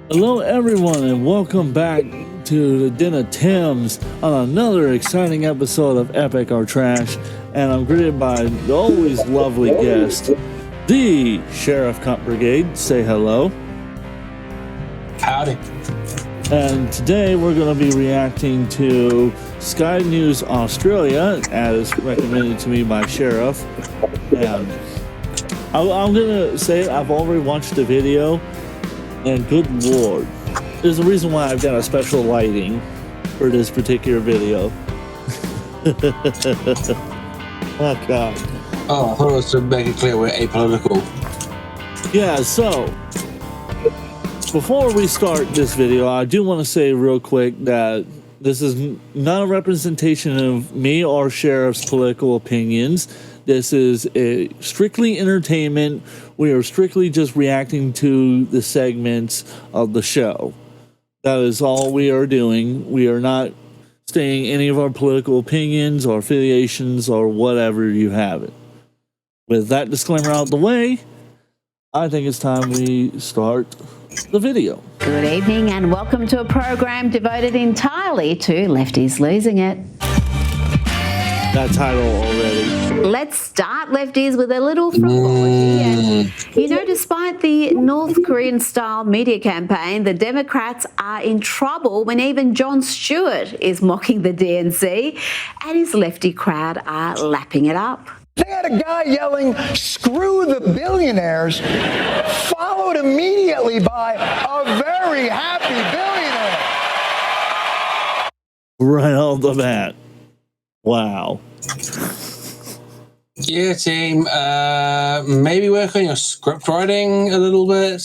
Hello, everyone, and welcome back to the Den of Tims on another exciting episode of Epic or Trash. And I'm greeted by the always lovely guest, the Sheriff Cunt Brigade. Say hello. Howdy. And today we're going to be reacting to Sky News Australia, as recommended to me by Sheriff. And I'm going to say I've already watched the video. And good lord, there's a reason why I've got a special lighting for this particular video. Oh god. Oh, I thought it was to make it clear we're apolitical. Yeah, so before we start this video, I do want to say real quick that this is not a representation of me or Sheriff's political opinions. This is a strictly entertainment. We are strictly just reacting to the segments of the show. That is all we are doing. We are not stating any of our political opinions or affiliations or whatever you have it. With that disclaimer out of the way, I think it's time we start the video. Good evening and welcome to a program devoted entirely to lefties losing it. That title already. Let's start, lefties, with a little frivolity. And, despite the North Korean-style media campaign, the Democrats are in trouble when even Jon Stewart is mocking the DNC and his lefty crowd are lapping it up. They had a guy yelling, "Screw the billionaires," followed immediately by a very happy billionaire. Right off the bat. Wow. Yeah, team. Maybe work on your script writing a little bit.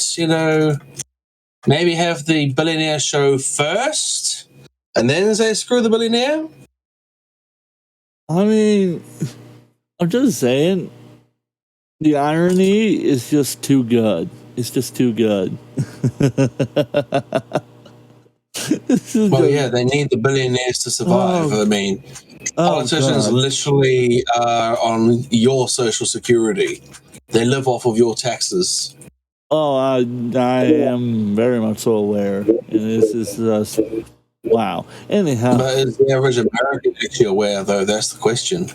Maybe have the billionaire show first, and then say "screw the billionaire." I mean, I'm just saying, the irony is just too good. It's just too good. Yeah, they need the billionaires to survive. Politicians literally are on your social security. They live off of your taxes. Oh, I am very much so aware. And this is just, wow. Anyhow. But is the average American actually aware, though? That's the question.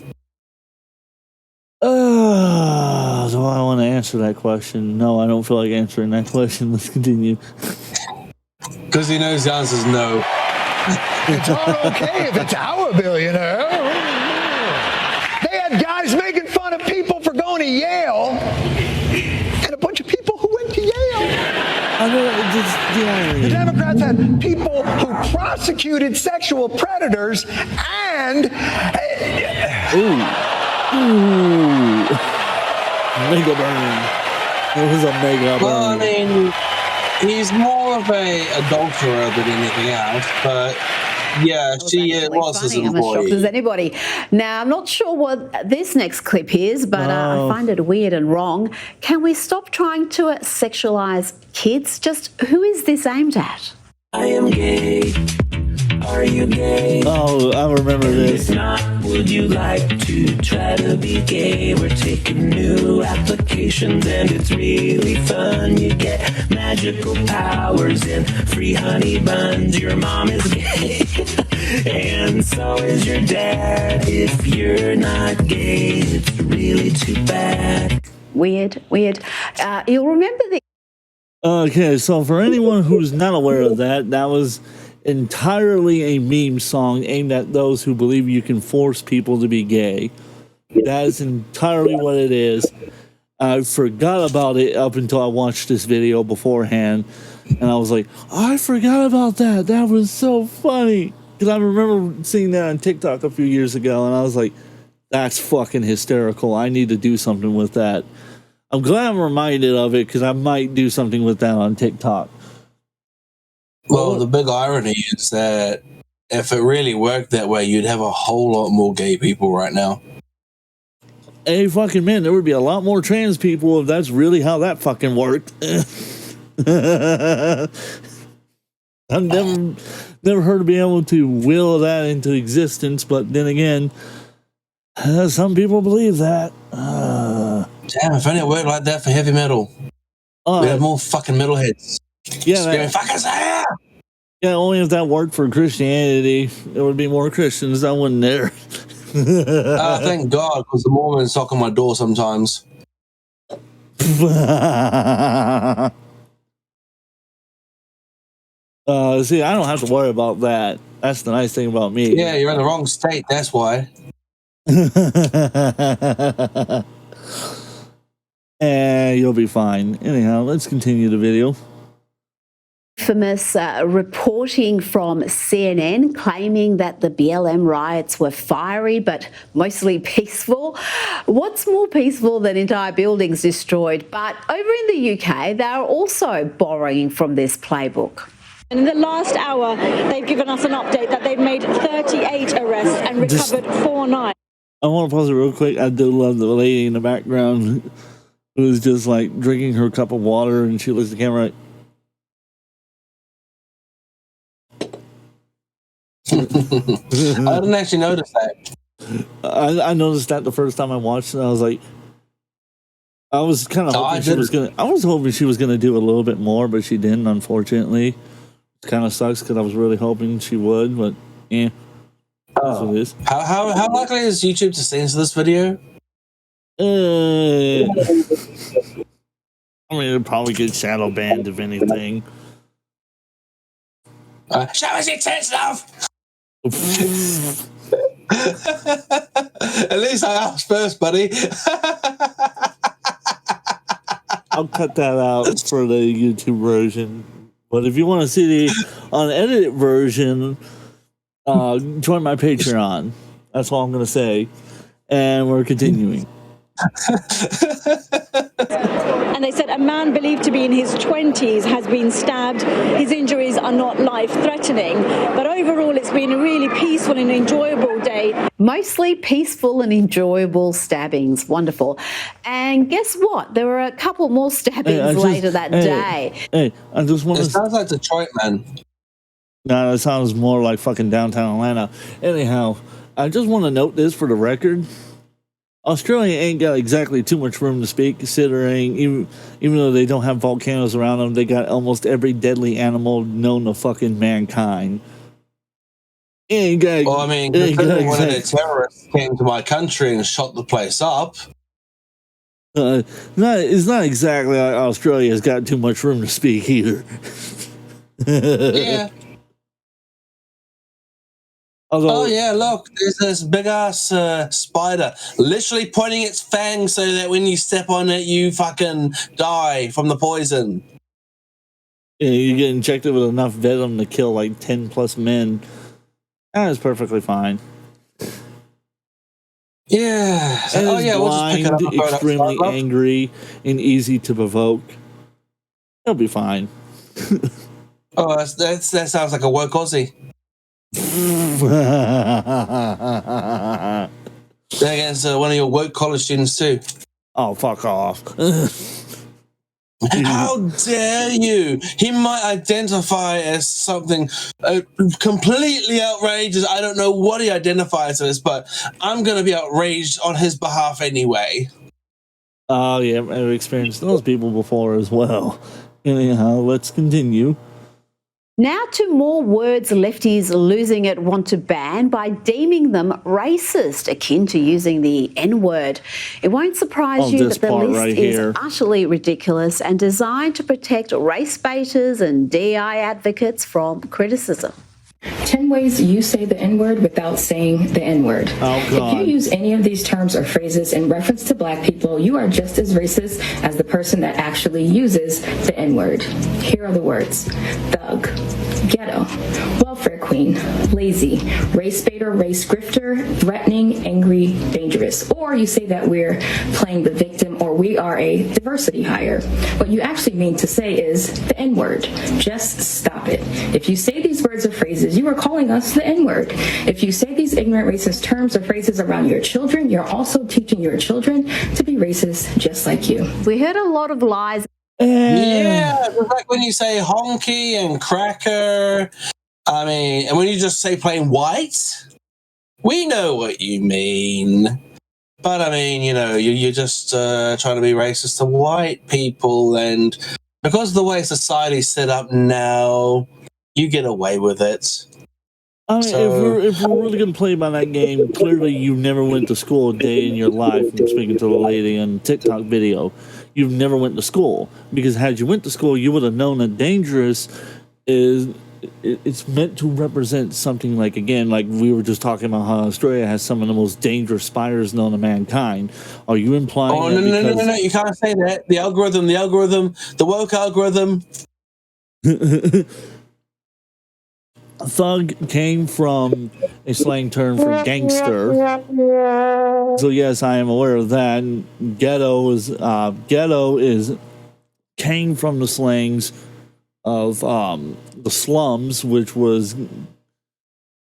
Do I want to answer that question? No, I don't feel like answering that question. Let's continue. Because he knows the answer is no. It's all okay if it's our billionaire. They had guys making fun of people for going to Yale, and a bunch of people who went to Yale. The Democrats had people who prosecuted sexual predators and... Mega burn. It was a mega burn. Well, I mean, he's more of a adulterer than anything else, but yeah, she was his employee. I'm as shocked as anybody. Now, I'm not sure what this next clip is, but I find it weird and wrong. Can we stop trying to sexualize kids? Just who is this aimed at? I am gay. Are you gay? Oh, I remember this. If not, would you like to try to be gay? We're taking new applications and it's really fun. You get magical powers and free honey buns. Your mom is gay and so is your dad. If you're not gay, it's really too bad. Weird. You'll remember the... Okay, so for anyone who's not aware of that, that was entirely a meme song aimed at those who believe you can force people to be gay. That is entirely what it is. I forgot about it up until I watched this video beforehand, and I was like, I forgot about that. That was so funny. Because I remember seeing that on TikTok a few years ago, and I was like, that's fucking hysterical. I need to do something with that. I'm glad I'm reminded of it, because I might do something with that on TikTok. Well, the big irony is that if it really worked that way, you'd have a whole lot more gay people right now. Hey, fucking man, there would be a lot more trans people if that's really how that fucking worked. I've never heard of being able to will that into existence, but then again, some people believe that. Damn, if only it worked like that for heavy metal. We have more fucking metalheads. Yeah, Screaming, fuckers here! yeah. Only if that worked for Christianity, there would be more Christians. I wouldn't there. Thank God, because the Mormons knock on my door sometimes. See, I don't have to worry about that. That's the nice thing about me. Yeah, you're in the wrong state, that's why. And you'll be fine. Anyhow, let's continue the video. Infamous reporting from CNN claiming that the BLM riots were fiery but mostly peaceful. What's more peaceful than entire buildings destroyed? But over in the UK, they are also borrowing from this playbook. And in the last hour, they've given us an update that they've made 38 arrests and recovered 4 knives. I want to pause it real quick. I do love the lady in the background who's just like drinking her cup of water, and she looks at the camera like, I didn't actually notice that. I noticed that the first time I watched it. I was like, I was kind of hoping she was gonna. I was hoping she was gonna do a little bit more, but she didn't. Unfortunately, it kind of sucks because I was really hoping she would. But yeah, that's what it is. How likely is YouTube to censor this video? I mean, it'll probably get shadow banned if anything. Show us your tits, love. At least I asked first, buddy. I'll cut that out for the YouTube version. But if you want to see the unedited version, join my Patreon. That's all I'm going to say. And we're continuing. And they said a man believed to be in his 20s has been stabbed. His injuries are not life-threatening. But overall, it's been a really peaceful and enjoyable day. Mostly peaceful and enjoyable stabbings. Wonderful. And guess what? There were a couple more stabbings later that day. Hey, I just want It to... sounds like Detroit, man. No, it sounds more like fucking downtown Atlanta. Anyhow, I just want to note this for the record. Australia ain't got exactly too much room to speak, considering even though they don't have volcanoes around them, they got almost every deadly animal known to fucking mankind. Well, I mean, considering one of the terrorists came to my country and shot the place up. It's not exactly like Australia's got too much room to speak either. Yeah. Although, Oh yeah, look, there's this big ass spider literally pointing its fangs so that when you step on it, you fucking die from the poison. yeah, you get injected with enough venom to kill like 10 plus men. That is perfectly fine. Yeah. And Oh yeah, we'll just pick it up. blind, and throw it extremely outside, love. angry, and easy to provoke. He'll be fine. Oh, that sounds like a woke Aussie. Then against one of your woke college students too. Oh, fuck off. How dare you? He might identify as something completely outrageous. I don't know what he identifies as, but I'm going to be outraged on his behalf anyway. Oh, yeah, I've experienced those people before as well. Anyhow, let's continue. Now to more words lefties losing it want to ban by deeming them racist, akin to using the N-word. It won't surprise you this that the part list right is here. utterly ridiculous and designed to protect race baiters and DI advocates from criticism. 10 ways you say the N-word without saying the N-word. Oh, If God. you use any of these terms or phrases in reference to black people, you are just as racist as the person that actually uses the N-word. Here are the words: thug, ghetto, welfare queen, lazy, race baiter, race grifter, threatening, angry, dangerous. Or you say that we're playing the victim or we are a diversity hire. What you actually mean to say is the N-word. Just stop it. If you say these words or phrases, you are calling us the N-word. If you say these ignorant racist terms or phrases around your children, you're also teaching your children to be racist just like you. We heard a lot of lies. Yeah, it's like when you say honky and cracker. I mean, and when you just say plain white, we know what you mean. But I mean, you know, you're just trying to be racist to white people and because of the way society's set up now, you get away with it. I mean, So- if we're really going to play by that game, clearly you never went to school a day in your life. I'm speaking to the lady in TikTok video. You never went to school, because had you went to school, you would have known that dangerous is it's meant to represent something like, again, like we were just talking about how Australia has some of the most dangerous spiders known to mankind. Are you implying? Oh, that no, you can't say that. The algorithm, the woke algorithm. Thug came from a slang term for gangster. So yes, I am aware of that. Ghetto came from the slangs of the slums, which was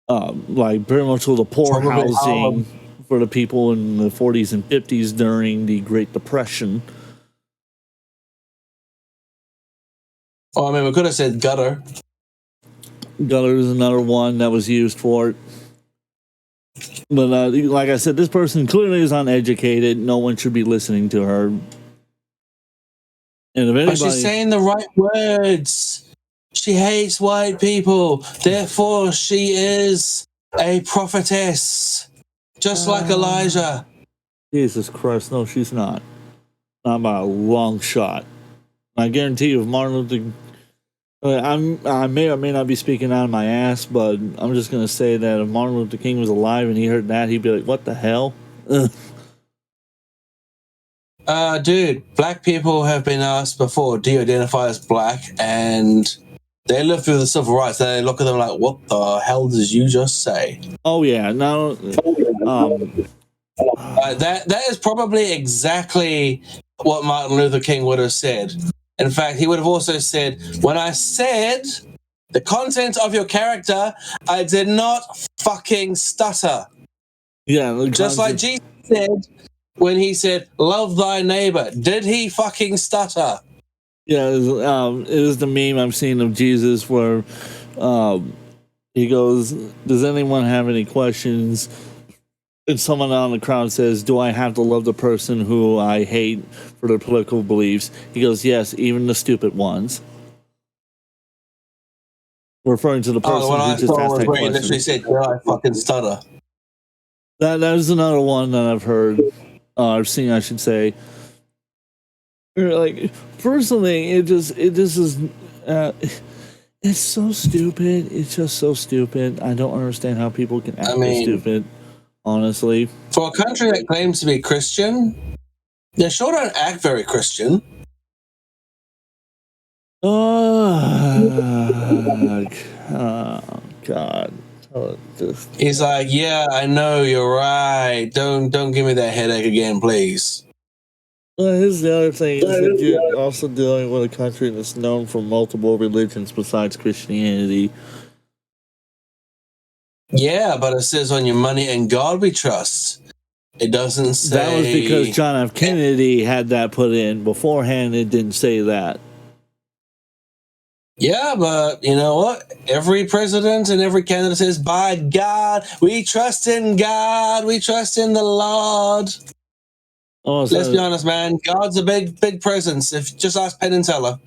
like pretty much all the poor Probably housing for the people in the 40s and 50s during the Great Depression. Oh, I mean, we could have said gutter. Gutter is another one that was used for it. But like I said, this person clearly is uneducated. No one should be listening to her. And if anybody, But she's saying the right words. She hates white people. Therefore, she is a prophetess. Just like Elijah. Jesus Christ, no, she's not. Not by a long shot. I guarantee you, if Martin Luther, I may or may not be speaking out of my ass, but I'm just gonna say that if Martin Luther King was alive and he heard that, he'd be like, "What the hell?" Dude, black people have been asked before, do you identify as black? And they live through the civil rights. They look at them like, what the hell did you just say? Oh yeah, no. That is probably exactly what Martin Luther King would have said. In fact, he would have also said, when I said the content of your character, I did not fucking stutter. Yeah, Just like Jesus said when he said, love thy neighbor. Did he fucking stutter? Yeah, it is the meme I've seen of Jesus where he goes, "Does anyone have any questions?" And someone out in the crowd says, "Do I have to love the person who I hate for their political beliefs?" He goes, "Yes, even the stupid ones." Referring to the person Oh, when who I just saw asked was that where he question. literally said, "Yeah, I fucking stutter." That is another one that I've heard, I've seen, I should say. Like, personally, it just is. It's so stupid. It's just so stupid. I don't understand how people can act this stupid. Honestly, For a country that claims to be Christian, they sure don't act very Christian. oh God. He's like, yeah, I know, you're right. Don't give me that headache again, please. Well, here's the other thing: is that you're also dealing with a country that's known for multiple religions besides Christianity. Yeah, but it says on your money and God we trust. It doesn't say. That was because John F. Kennedy had that put in. Beforehand, it didn't say that. Yeah, but you know what? Every president and every candidate says, by God, we trust in God. We trust in the Lord. Oh, so Let's be honest, man. God's a big presence. If just ask Penn and Teller.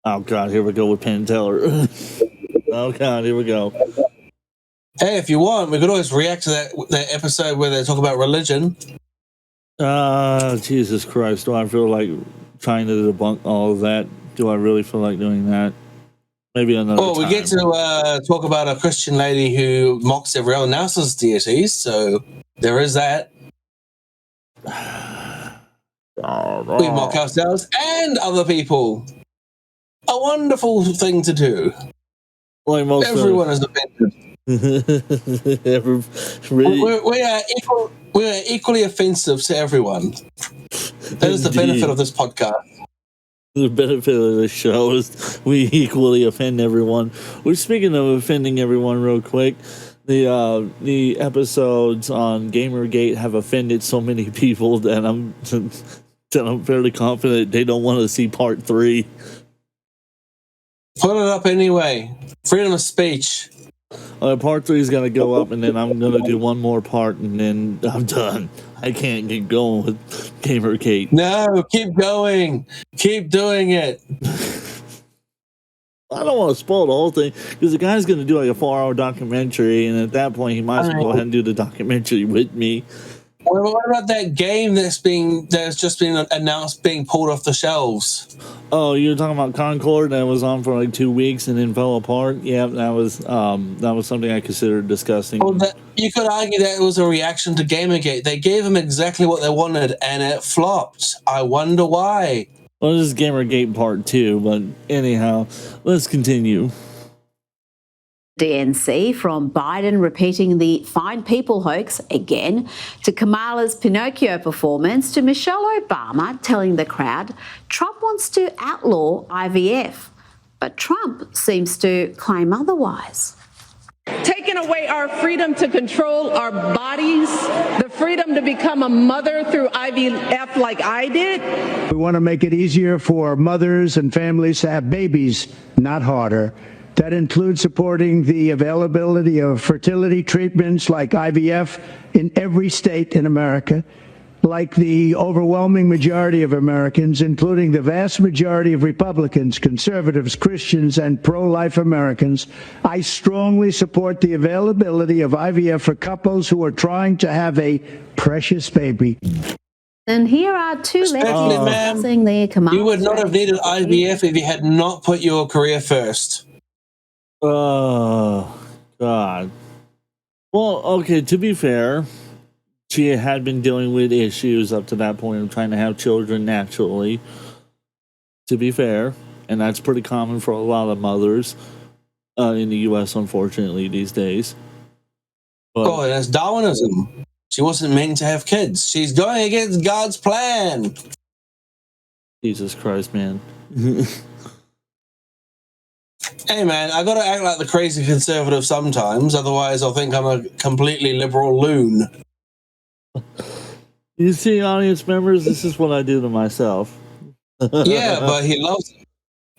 Oh God, here we go with Penn and Teller. Oh God, here we go. Hey, if you want, we could always react to that episode where they talk about religion. Jesus Christ, do I feel like trying to debunk all of that? Do I really feel like doing that? Maybe another Well, we time. get to talk about a Christian lady who mocks everyone else's deities, so there is that. We mock ourselves and other people. A wonderful thing to do. Like most Everyone is offended. We are equally offensive to everyone. That is the benefit of this podcast. The benefit of this show is we equally offend everyone. We're speaking of offending everyone real quick. The episodes on Gamergate have offended so many people that I'm fairly confident they don't want to see part 3. Put it up anyway. Freedom of speech. Part 3 is gonna go up, and then I'm gonna do one more part, and then I'm done. I can't get going with Gamergate. No, keep going. Keep doing it. I don't want to spoil the whole thing because the guy's going to do like a 4-hour documentary, and at that point, he might as well go ahead and do the documentary with me. What about that game that's just been announced being pulled off the shelves? Oh, you're talking about Concord that was on for like 2 weeks and then fell apart? Yeah, that was something I considered disgusting. Well, you could argue that it was a reaction to Gamergate. They gave them exactly what they wanted, and it flopped. I wonder why. Well, this is Gamergate Part 2, but anyhow, let's continue. DNC, from Biden repeating the Fine People hoax again, to Kamala's Pinocchio performance, to Michelle Obama telling the crowd Trump wants to outlaw IVF, but Trump seems to claim otherwise. Taking away our freedom to control our bodies, the freedom to become a mother through IVF like I did. We want to make it easier for mothers and families to have babies, not harder. That includes supporting the availability of fertility treatments like IVF in every state in America. Like the overwhelming majority of Americans, including the vast majority of Republicans, conservatives, Christians, and pro-life Americans, I strongly support the availability of IVF for couples who are trying to have a precious baby. And here are two lefties discussing their Kamala. You would not have needed IVF if you had not put your career first. Oh, God. Well, okay, to be fair, she had been dealing with issues up to that point of trying to have children naturally, to be fair. And that's pretty common for a lot of mothers in the U.S., unfortunately, these days. But, that's Darwinism. She wasn't meant to have kids. She's going against God's plan. Jesus Christ, man. Hey, man, I got to act like the crazy conservative sometimes. Otherwise, I'll think I'm a completely liberal loon. You see, audience members, this is what I do to myself. Yeah, but he loves it.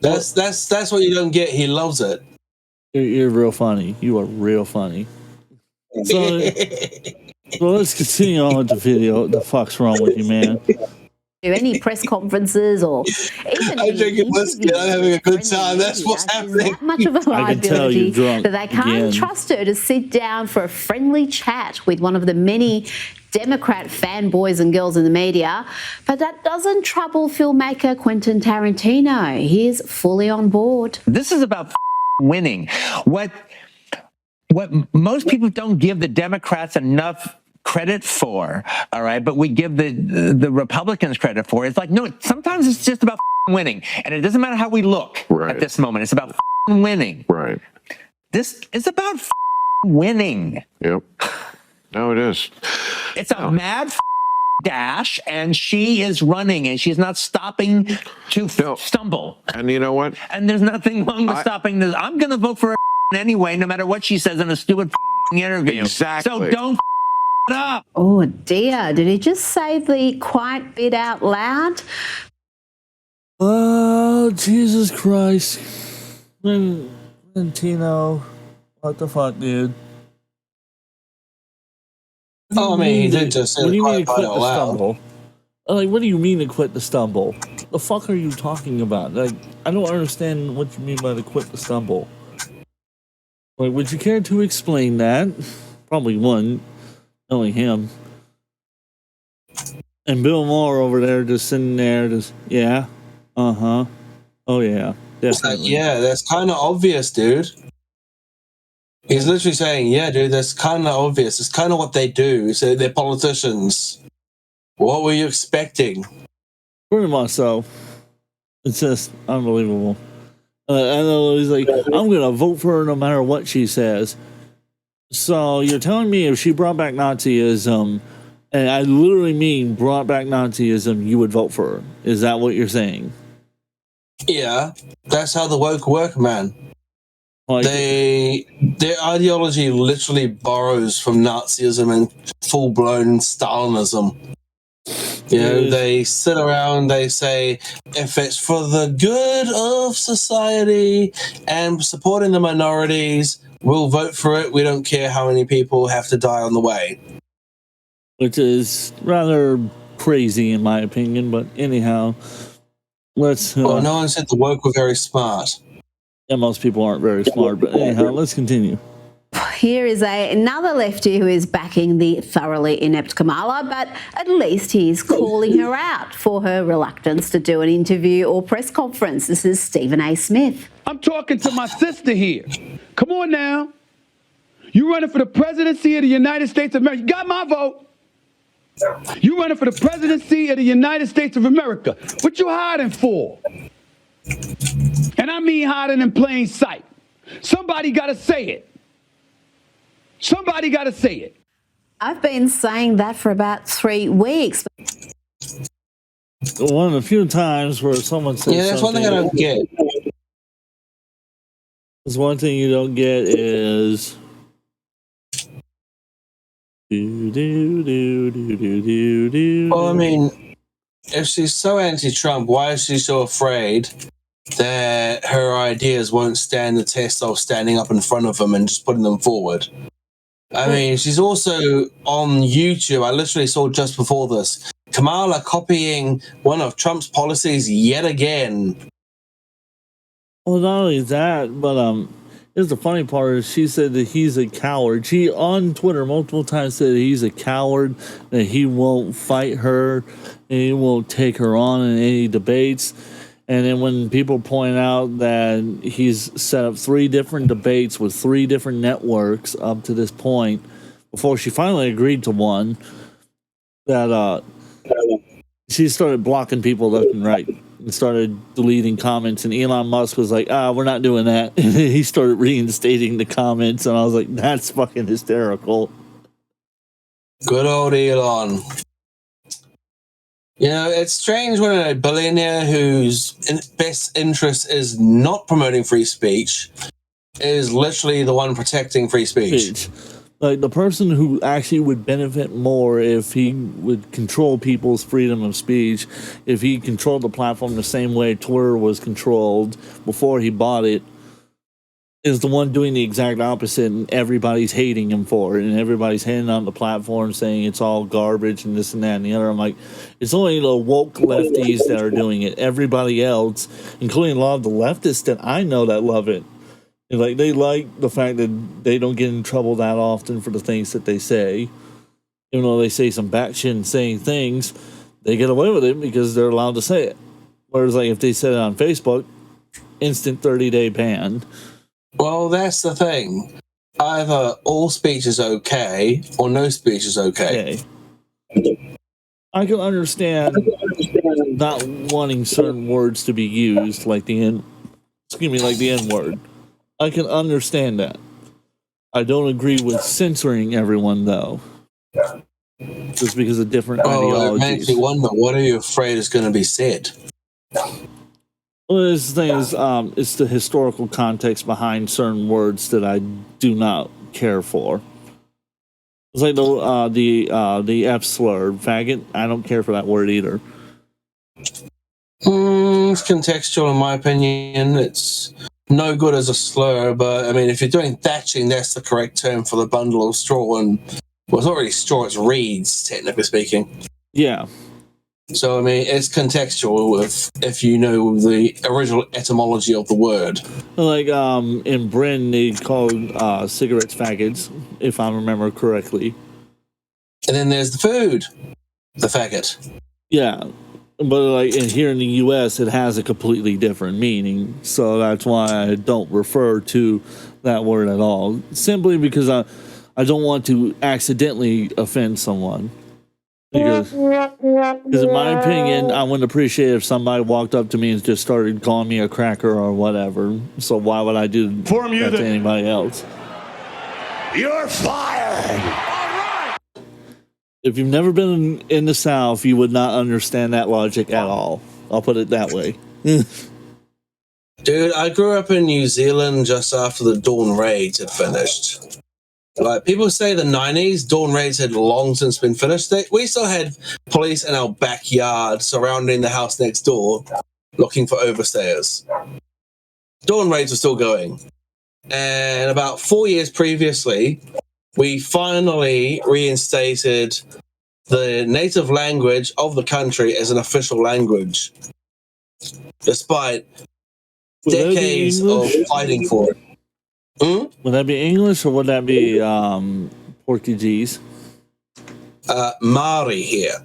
That's what you don't get. He loves it. You're real funny. You are real funny. So let's continue on with the video. What the fuck's wrong with you, man? Any press conferences or even I'm drinking whiskey. I'm having a good time. That's what's happening. That much of a I can tell liability you're drunk that they can't again. trust her to sit down for a friendly chat with one of the many Democrat fanboys and girls in the media. But that doesn't trouble filmmaker Quentin Tarantino. He's fully on board. This is about winning. What most people don't give the Democrats enough credit for, all right, but we give the Republicans credit for. It's like, no, sometimes it's just about winning, and it doesn't matter how we look at this moment. It's about winning. Right. This is about winning. Yep. No, it is. It's a mad dash, and she is running, and she's not stopping to stumble. And you know what? And there's nothing wrong with stopping this. I'm going to vote for her anyway, no matter what she says in a stupid interview. Exactly. So don't up. Oh dear, did he just say the quiet bit out loud? Oh, Jesus Christ. Tino, what the fuck, dude? Oh, I mean, he did just say what do you mean to quiet quit part the out loud. stumble? Like, what do you mean to quit the stumble? The fuck are you talking about? Like, I don't understand what you mean by the quit the stumble. Like, would you care to explain that? Probably wouldn't. Only him. And Bill Maher over there just sitting there, just, yeah, oh yeah, definitely. Yeah, that's kind of obvious, dude. He's literally saying, yeah, dude, that's kind of obvious. It's kind of what they do. So they're politicians. What were you expecting? Pretty much so. It's just unbelievable. I know he's like, I'm going to vote for her no matter what she says. So you're telling me if she brought back Nazism, and I literally mean brought back Nazism, you would vote for her? Is that what you're saying? Yeah, that's how the woke work, man. Like, Their ideology literally borrows from Nazism and full-blown Stalinism. You know, they sit around, they say, if it's for the good of society and supporting the minorities, we'll vote for it. We don't care how many people have to die on the way. which is rather crazy in my opinion. But anyhow, let's. Well, no one said the woke were very smart. Yeah, most people aren't very smart, but anyhow, let's continue. Here is another lefty who is backing the thoroughly inept Kamala, but at least he's calling her out for her reluctance to do an interview or press conference. This is Stephen A. Smith. I'm talking to my sister here. Come on now. You running for the presidency of the United States of America. You got my vote. You running for the presidency of the United States of America. What you hiding for? And I mean hiding in plain sight. Somebody got to say it. Somebody got to say it. I've been saying that for about 3 weeks. One of the few times where someone says that's one thing I don't get. There's one thing you don't get is... Well, I mean, if she's so anti-Trump, why is she so afraid that her ideas won't stand the test of standing up in front of them and just putting them forward? I mean, she's also on YouTube. I literally saw just before this, Kamala copying one of Trump's policies yet again. Well, not only that, but here's the funny part is she said that he's a coward. She on Twitter multiple times said that he's a coward, that he won't fight her, and he won't take her on in any debates. And then when people point out that he's set up 3 different debates with 3 different networks up to this point, before she finally agreed to one, that she started blocking people left and right and started deleting comments. And Elon Musk was like, we're not doing that. And he started reinstating the comments. And I was like, that's fucking hysterical. Good old Elon. You know, it's strange when a billionaire whose best interest is not promoting free speech is literally the one protecting free speech. Like, the person who actually would benefit more if he would control people's freedom of speech, if he controlled the platform the same way Twitter was controlled before he bought it, is the one doing the exact opposite, and everybody's hating him for it, and everybody's handing on the platform saying it's all garbage and this and that and the other. I'm like, it's only the woke lefties that are doing it. Everybody else, including a lot of the leftists that I know that love it, and like, they like the fact that they don't get in trouble that often for the things that they say. Even though they say some batshit insane things, they get away with it because they're allowed to say it. Whereas, like, if they said it on Facebook, instant 30-day ban. Well, that's the thing. Either all speech is okay or no speech is okay. I can understand not wanting certain words to be used, like the N-word. I can understand that. I don't agree with censoring everyone, though. Just because of different ideologies. It makes me wonder, what are you afraid is going to be said? Well, this thing is, it's the historical context behind certain words that I do not care for. It's like the F slur, faggot. I don't care for that word either. It's contextual, in my opinion. It's no good as a slur, but I mean, if you're doing thatching, that's the correct term for the bundle of straw. And well, it's not really straw; it's reeds, technically speaking. Yeah. So, I mean, it's contextual if you know the original etymology of the word. Like, in Britain, they called cigarettes faggots, if I remember correctly. And then there's the food, the faggot. Yeah, but like here in the U.S., it has a completely different meaning. So that's why I don't refer to that word at all. Simply because I don't want to accidentally offend someone. Because in my opinion, I wouldn't appreciate if somebody walked up to me and just started calling me a cracker or whatever. So why would I do that to anybody else? You're fired! If you've never been in the South, you would not understand that logic at all. I'll put it that way. Dude, I grew up in New Zealand just after the Dawn raids had finished. Like, people say the 90s, Dawn raids had long since been finished. We still had police in our backyard surrounding the house next door looking for overstayers. Dawn raids were still going. And about 4 years previously, we finally reinstated the native language of the country as an official language, despite Would that be decades of English? fighting for it. Would that be English or would that be Portuguese? Maori here.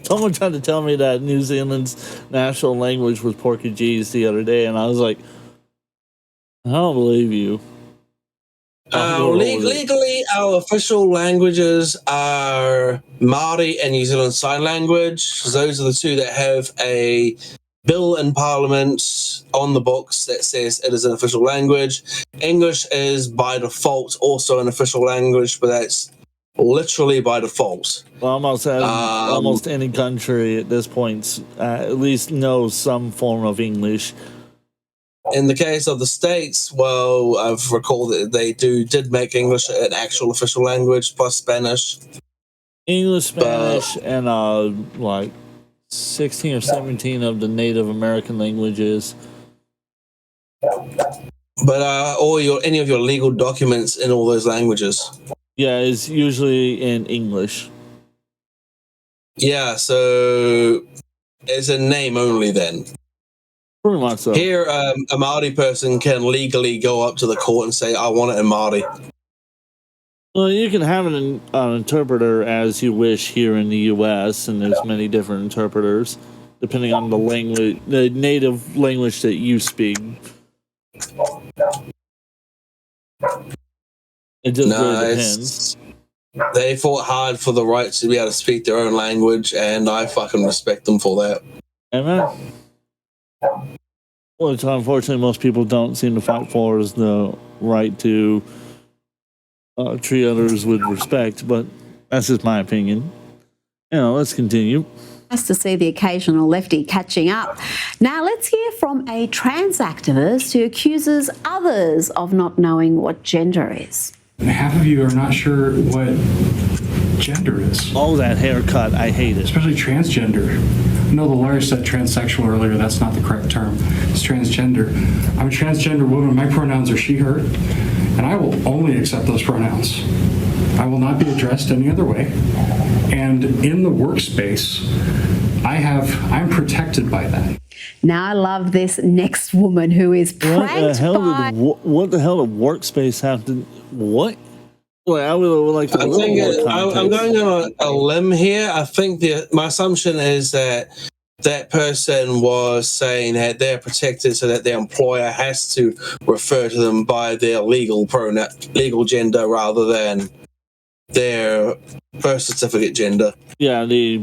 Someone tried to tell me that New Zealand's national language was Portuguese the other day, and I was like, I don't believe you. Legally, our official languages are Maori and New Zealand Sign Language. Those are the two that have a bill in Parliament on the books that says it is an official language. English is by default also an official language, but that's literally by default. Well, almost any country at this point at least knows some form of English. In the case of the States, well, I've recalled that they did make English an actual official language plus Spanish. English, Spanish, and like 16 or 17 of the Native American languages. But any of your legal documents in all those languages. Yeah, it's usually in English. Yeah, so it's a name only then. Pretty much so. Here, a Maori person can legally go up to the court and say, I want it in Maori. Well, you can have an interpreter as you wish here in the U.S., and there's many different interpreters, depending on the language, the native language that you speak. It just really depends. They fought hard for the right to be able to speak their own language, and I fucking respect them for that. Amen. Which unfortunately most people don't seem to fight for is the right to treat others with respect, but that's just my opinion. Let's continue. Nice to see the occasional lefty catching up. Now let's hear from a trans activist who accuses others of not knowing what gender is. Half of you are not sure what gender is. Oh, that haircut, I hate it. Especially transgender. I know the lawyer said transsexual earlier. That's not the correct term. It's transgender. I'm a transgender woman. My pronouns are she, her, and I will only accept those pronouns. I will not be addressed any other way. And in the workspace, I'm protected by that. Now I love this next woman who is pranked by... What the hell did workspace have to... What? Well, I would like to... I'm going on a limb here. I think my assumption is that person was saying that they're protected so that their employer has to refer to them by their legal gender rather than their birth certificate gender. Yeah, the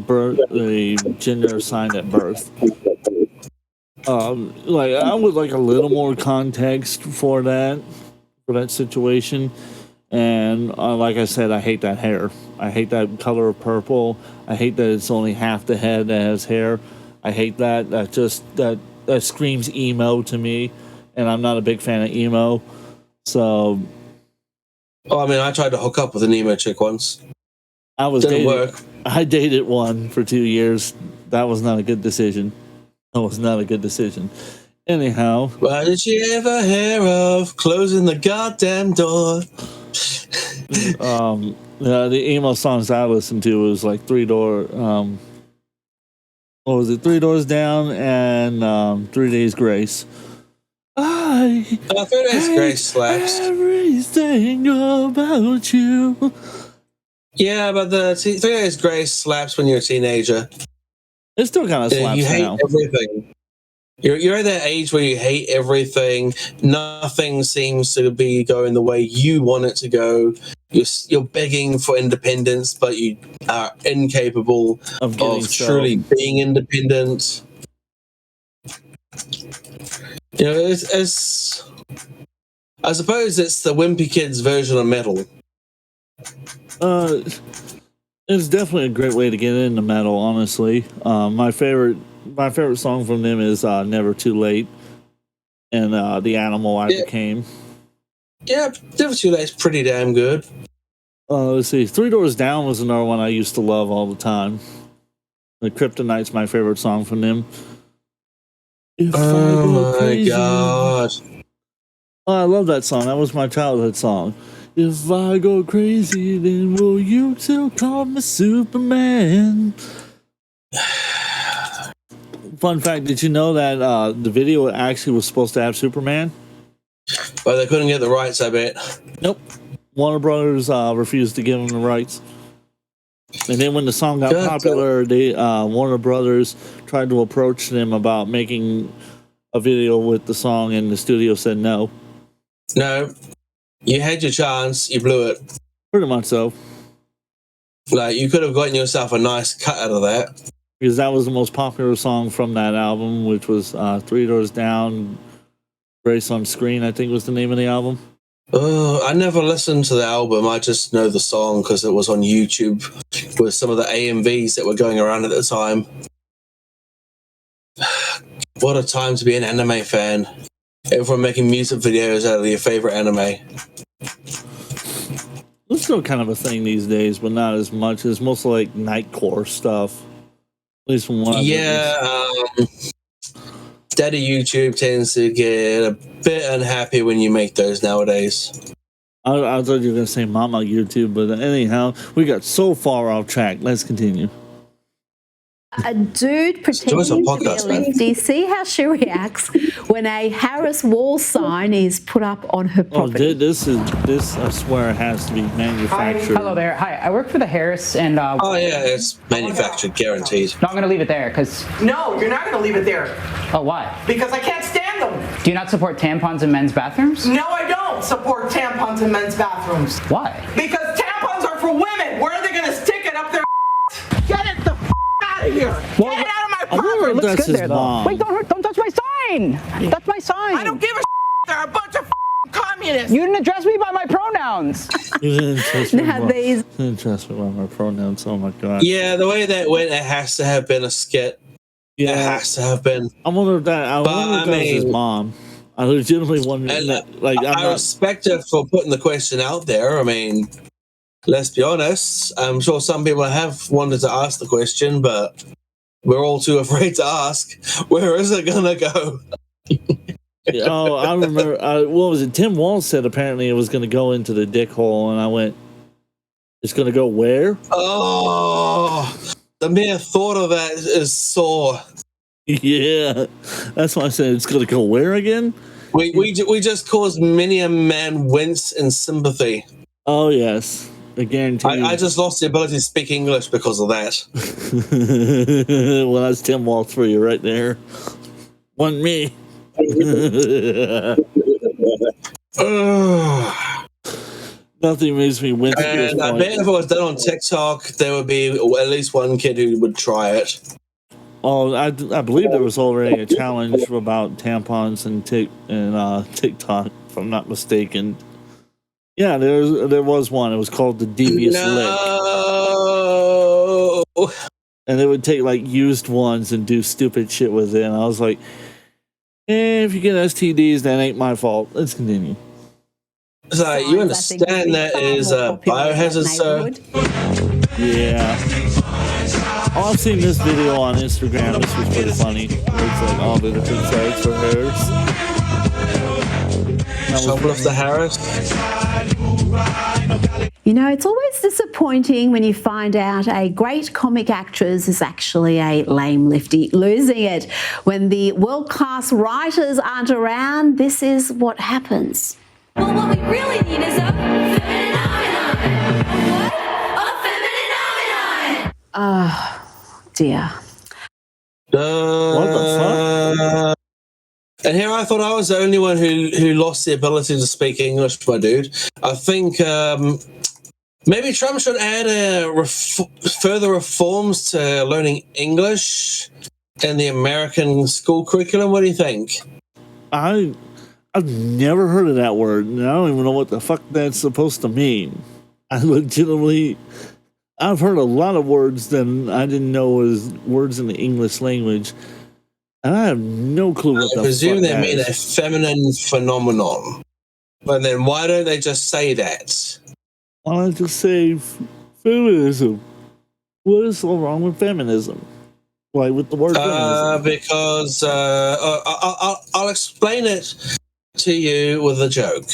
gender assigned at birth. I would like a little more context for that situation. And like I said, I hate that hair. I hate that color of purple. I hate that it's only half the head that has hair. I hate that. That screams emo to me, and I'm not a big fan of emo. So, I tried to hook up with an emo chick once. Didn't work. I dated one for 2 years. That was not a good decision. Anyhow, why did you ever hear of closing the goddamn door? The emo songs I listened to was like 3 Door. What was it? 3 Doors Down and 3 Days Grace. 3 Days Grace slaps. Everything about you. Yeah, but the 3 Days Grace slaps when you're a teenager. It still kind of slaps you hate now. Everything. You're at that age where you hate everything. Nothing seems to be going the way you want it to go. You're begging for independence, but you are incapable of truly being independent. It's I suppose it's the Wimpy Kids version of metal. It's definitely a great way to get into metal, honestly. My favorite song from them is Never Too Late and The Animal I Became. Yeah, Never Too Late's pretty damn good. Let's see. 3 Doors Down was another one I used to love all the time. The Kryptonite's my favorite song from them. Oh my god. Oh, I love that song. That was my childhood song. If I go crazy, then will you still call me Superman? Fun fact, did you know that the video actually was supposed to have Superman? But they couldn't get the rights, I bet. Nope. Warner Brothers refused to give them the rights. And then when the song got popular, they Warner Brothers tried to approach them about making a video with the song, and the studio said no. No. You had your chance, you blew it. Pretty much so. Like, you could have gotten yourself a nice cut out of that. Because that was the most popular song from that album, which was Three Doors Down, Grace on Screen, I think was the name of the album. I never listened to the album. I just know the song because it was on YouTube with some of the AMVs that were going around at the time. What a time to be an anime fan. Everyone making music videos out of your favorite anime. It's still kind of a thing these days, but not as much. It's mostly like nightcore stuff. At least from what I've witnessed. Daddy YouTube tends to get a bit unhappy when you make those nowadays. I thought you were going to say Mama YouTube, but anyhow, we got so far off track. Let's continue. A dude pretending to be a lefty. See how she reacts when a Harris Wall sign is put up on her property. This I swear has to be manufactured. Hello there. Hi, I work for the Harris and. Oh yeah, it's manufactured, guaranteed. No, I'm gonna leave it there because. No, you're not gonna leave it there. Oh, why? Because I can't stand them. Do you not support tampons in men's bathrooms? No, I don't support tampons in men's bathrooms. Why? Because tampons are for women. Where are they gonna stick it up their? Get it the out of here! Well, Get it out of my I wonder property! if Looks that's good there his though. mom. Wait, don't touch my sign. That's my sign. I don't give a They're a bunch of communists. You didn't address me by my pronouns. You didn't trust me Now about- these- didn't trust me about my pronouns. Oh my god. Yeah, the way that went, it has to have been a skit. Yeah. It has to have been. I wonder if that was his mom. I legitimately wonder. I respect her for putting the question out there. I mean, let's be honest. I'm sure some people have wanted to ask the question, but we're all too afraid to ask. Where is it gonna go? Oh, I remember. What was it? Tim Walz said apparently it was going to go into the dick hole, and I went, "It's going to go where?" Oh, the mere thought of that is sore. Yeah, that's why I said it's going to go where again. We just caused many a man wince in sympathy. Oh yes, I guarantee. I just lost the ability to speak English because of that. Well, that's Tim Walz for you right there. Wasn't me. Nothing makes me wince. And I bet if it was done on TikTok, there would be at least one kid who would try it. Oh, I believe there was already a challenge about tampons and TikTok, if I'm not mistaken. Yeah, there was one. It was called the Devious Lick. And they would take like used ones and do stupid shit with it. And I was like, if you get STDs, that ain't my fault. Let's continue. So you understand that is a biohazard, sir? Yeah. Oh, I've seen this video on Instagram. This was pretty funny. It's like all the different sites for Harris. Shoplift the Harris. You know, it's always disappointing when you find out a great comic actress is actually a lame lefty. Losing it. When the world-class writers aren't around, this is what happens. Well, what we really need is a phenomenon. What? A phenomenon. Oh, dear. What the fuck? And here I thought I was the only one who lost the ability to speak English, my dude. I think maybe Trump should add further reforms to learning English in the American school curriculum. What do you think? I've never heard of that word, and I don't even know what the fuck that's supposed to mean. I've heard a lot of words that I didn't know was words in the English language, and I have no clue what the fuck I presume they that mean is. a feminine phenomenon. But then why don't they just say that? Why don't I just say feminism? What is so wrong with feminism? Why with the word feminism? Because I'll explain it to you with a joke.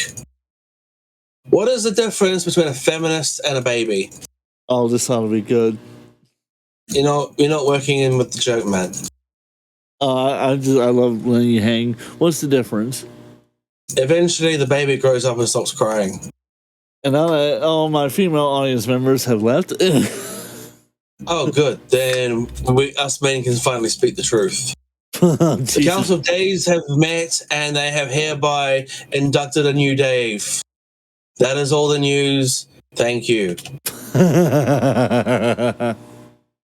What is the difference between a feminist and a baby? Oh, this ought to be good. You're not working in with the joke, man. I love letting you hang. What's the difference? Eventually, the baby grows up and stops crying. And now that all my female audience members have left. Oh, good. Then us men can finally speak the truth. The Council of Days have met and they have hereby inducted a new Dave. That is all the news. Thank you.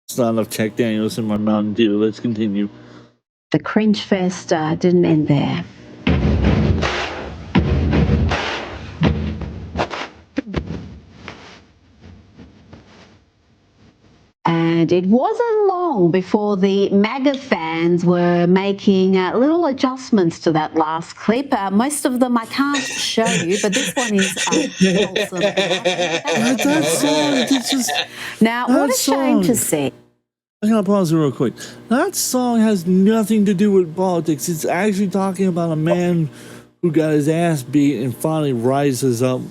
It's not enough Jack Daniels in my Mountain Dew. Let's continue. The cringe fest didn't end there. And it wasn't long before the MAGA fans were making little adjustments to that last clip. Most of them I can't show you, but this one is wholesome. Now, what a shame to see. I'm going to pause it real quick. That song has nothing to do with politics. It's actually talking about a man who got his ass beat and finally rises up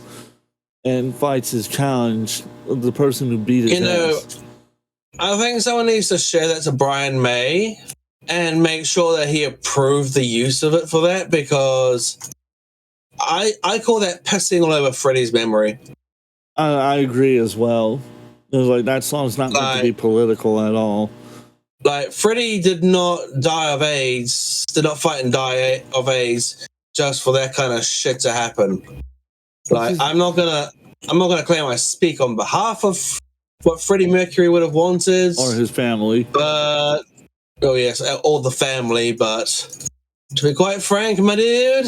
and fights his challenge of the person who beat his ass. I think someone needs to share that to Brian May and make sure that he approved the use of it for that, because I call that pissing all over Freddie's memory. I agree as well. It was like, that song's not meant to be political at all. Like, Freddie did not die of AIDS, did not fight and die of AIDS just for that kind of shit to happen. Like, I'm not gonna claim I speak on behalf of what Freddie Mercury would have wanted, or his family, but or the family. But to be quite frank, my dude,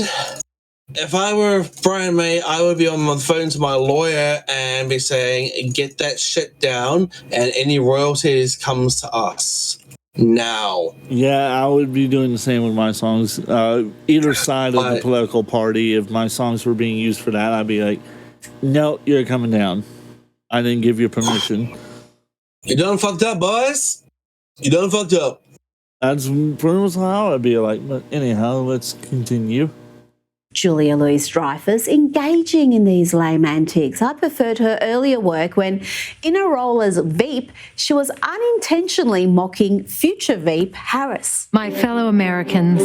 if I were Brian May, I would be on the phone to my lawyer and be saying, "Get that shit down, and any royalties comes to us now." Yeah, I would be doing the same with my songs. Either side of the political party, if my songs were being used for that, I'd be like, "No, you're coming down. I didn't give you permission. You done fucked up, boys. You done fucked up." That's pretty much how I'd be like. But anyhow, let's continue. Julia Louis-Dreyfus engaging in these lame antics. I preferred her earlier work when, in her role as Veep, she was unintentionally mocking future Veep Harris. My fellow Americans,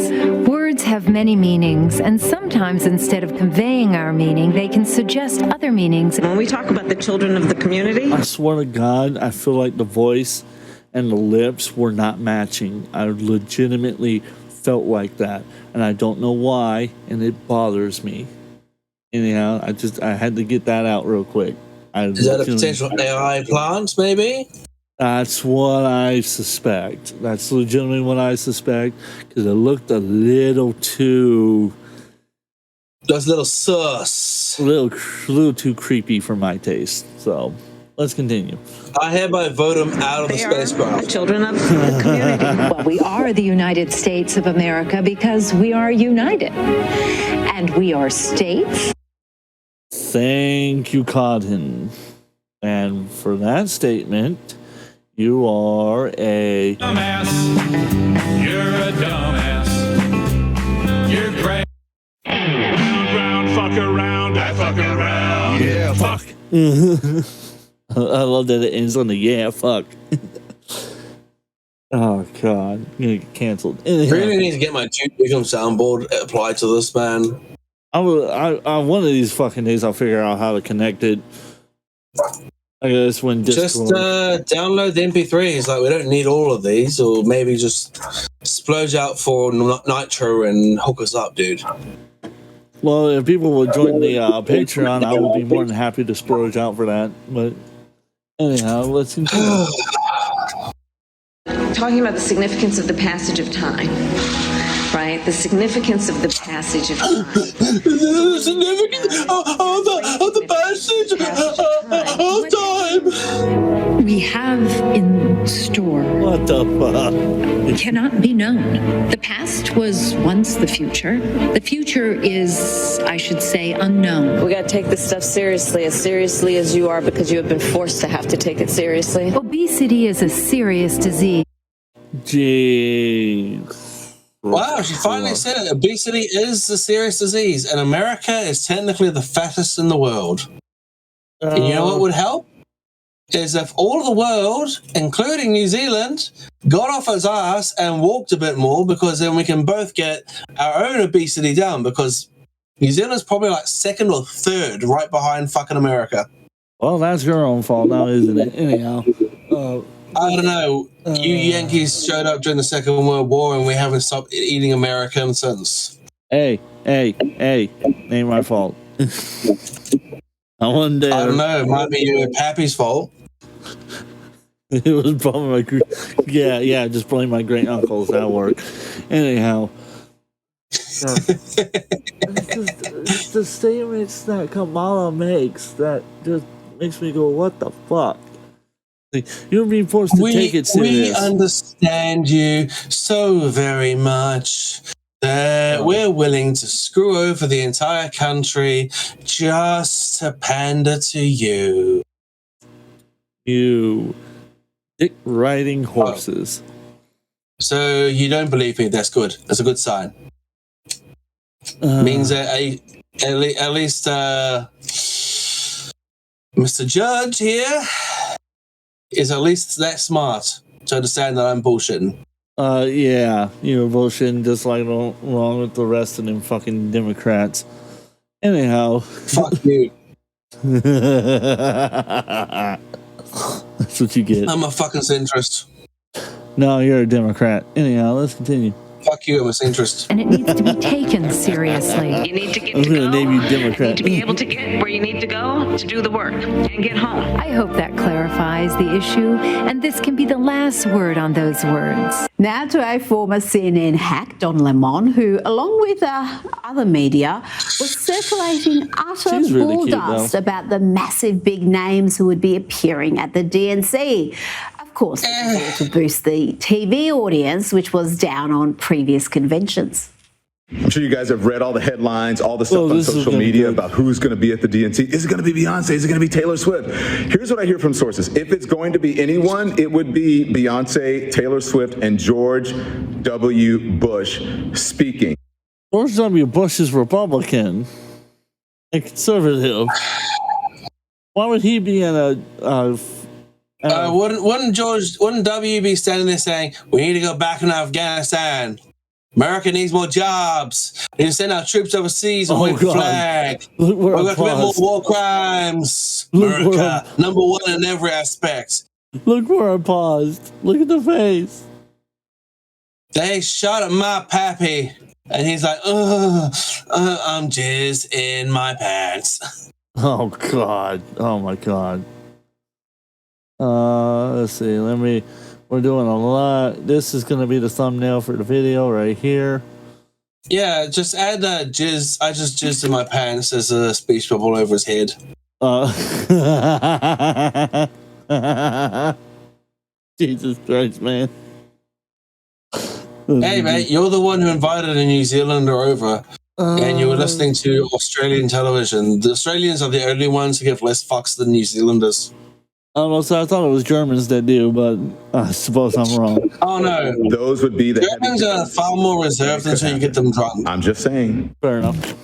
words have many meanings, and sometimes instead of conveying our meaning, they can suggest other meanings. When we talk about the children of the community, I swear to God, I feel like the voice and the lips were not matching. I legitimately felt like that, and I don't know why, and it bothers me. Anyhow, I had to get that out real quick. Is that a potential AI plant, maybe? That's what I suspect. That's legitimately what I suspect, because it looked a little too... That's a little sus. A little too creepy for my taste, so... Let's continue. I hereby vote him out of the spacecraft. Children of the community. Well, we are the United States of America because we are united. And we are states. Thank you, Cotton. And for that statement, you are a... Dumbass. You're a dumbass. You're great. Round, fuck around, I fuck around. Yeah, fuck. I love that it ends on the yeah, fuck. Oh, God. I'm going to get canceled. I really need to get my Duke Nukem soundboard applied to this, man. One of these fucking days, I'll figure out how to connect it. I guess when Discord... Just download the MP3s. Like, we don't need all of these. Or maybe just splurge out for Nitro and hook us up, dude. Well, if people will join the Patreon, I will be more than happy to splurge out for that. But anyhow, let's continue. Talking about the significance of the passage of time, right? The significance of the passage of time. The significance of the passage of time. We have in store what the fuck cannot be known. The past was once the future. The future is, I should say, unknown. We got to take this stuff seriously as you are, because you have been forced to have to take it seriously. Obesity is a serious disease. Jeez. Wow, she finally said it. Obesity is a serious disease, and America is technically the fattest in the world. And you know what would help? Is if all of the world, including New Zealand, got off its ass and walked a bit more, because then we can both get our own obesity down, because New Zealand's probably like second or third right behind fucking America. Well, that's your own fault now, isn't it? Anyhow. I don't know. You Yankees showed up during the Second World War, and we haven't stopped eating American since. Hey, ain't my fault. I wonder. I don't know. It might be your Pappy's fault. It was probably my just blame my great uncles. That work. Anyhow, it's the statements that Kamala makes that just makes me go, "What the fuck?" You're being forced to take it serious. We understand you so very much that we're willing to screw over the entire country just to pander to you. You dick riding horses. So you don't believe me? That's good. That's a good sign. Means that at least Mr. Judge here is at least that smart to understand that I'm bullshitting. Yeah, you're bullshitting just like wrong with the rest of them fucking Democrats. Anyhow. Fuck you. That's what you get. I'm a fucking centrist. No, you're a Democrat. Anyhow, let's continue. Fuck you, I'm a centrist. And it needs to be taken seriously. You need to get I'm to gonna go. name you Democrat. You need to be able to get where you need to go to do the work and get home. I hope that clarifies the issue, and this can be the last word on those words. Now to a former CNN hack, Don Lemon, who, along with other media, was circulating utter She's really cute, bulldust though. about the massive big names who would be appearing at the DNC. Of course, this was all to boost the TV audience, which was down on previous conventions. I'm sure you guys have read all the headlines, all the stuff on social media about who's going to be at the DNC. Is it going to be Beyonce? Is it going to be Taylor Swift? Here's what I hear from sources. If it's going to be anyone, it would be Beyonce, Taylor Swift, and George W. Bush speaking. George W. Bush is Republican and conservative. Why would he be in a Wouldn't W be standing there saying, we need to go back into Afghanistan? America needs more jobs. We need to send our troops overseas and wave the flag. Look where We're I going to commit more paused. war crimes. Look where America, number one in every aspect. Look where I paused. Look at the face. They shot at my pappy. And he's like, I'm jizz in my pants. Oh, God. Oh, my God. Let's see. We're doing a lot. This is going to be the thumbnail for the video right here. Yeah, just add jizz. I just jizzed in my pants as a speech bubble over his head. Jesus Christ, man. Hey, mate, you're the one who invited a New Zealander over. And you were listening to Australian television. The Australians are the only ones who give less fucks than New Zealanders. So I thought it was Germans that do, but I suppose I'm wrong. Oh, no. Those would be the Germans are far more reserved until you get them drunk. I'm just saying. Fair enough.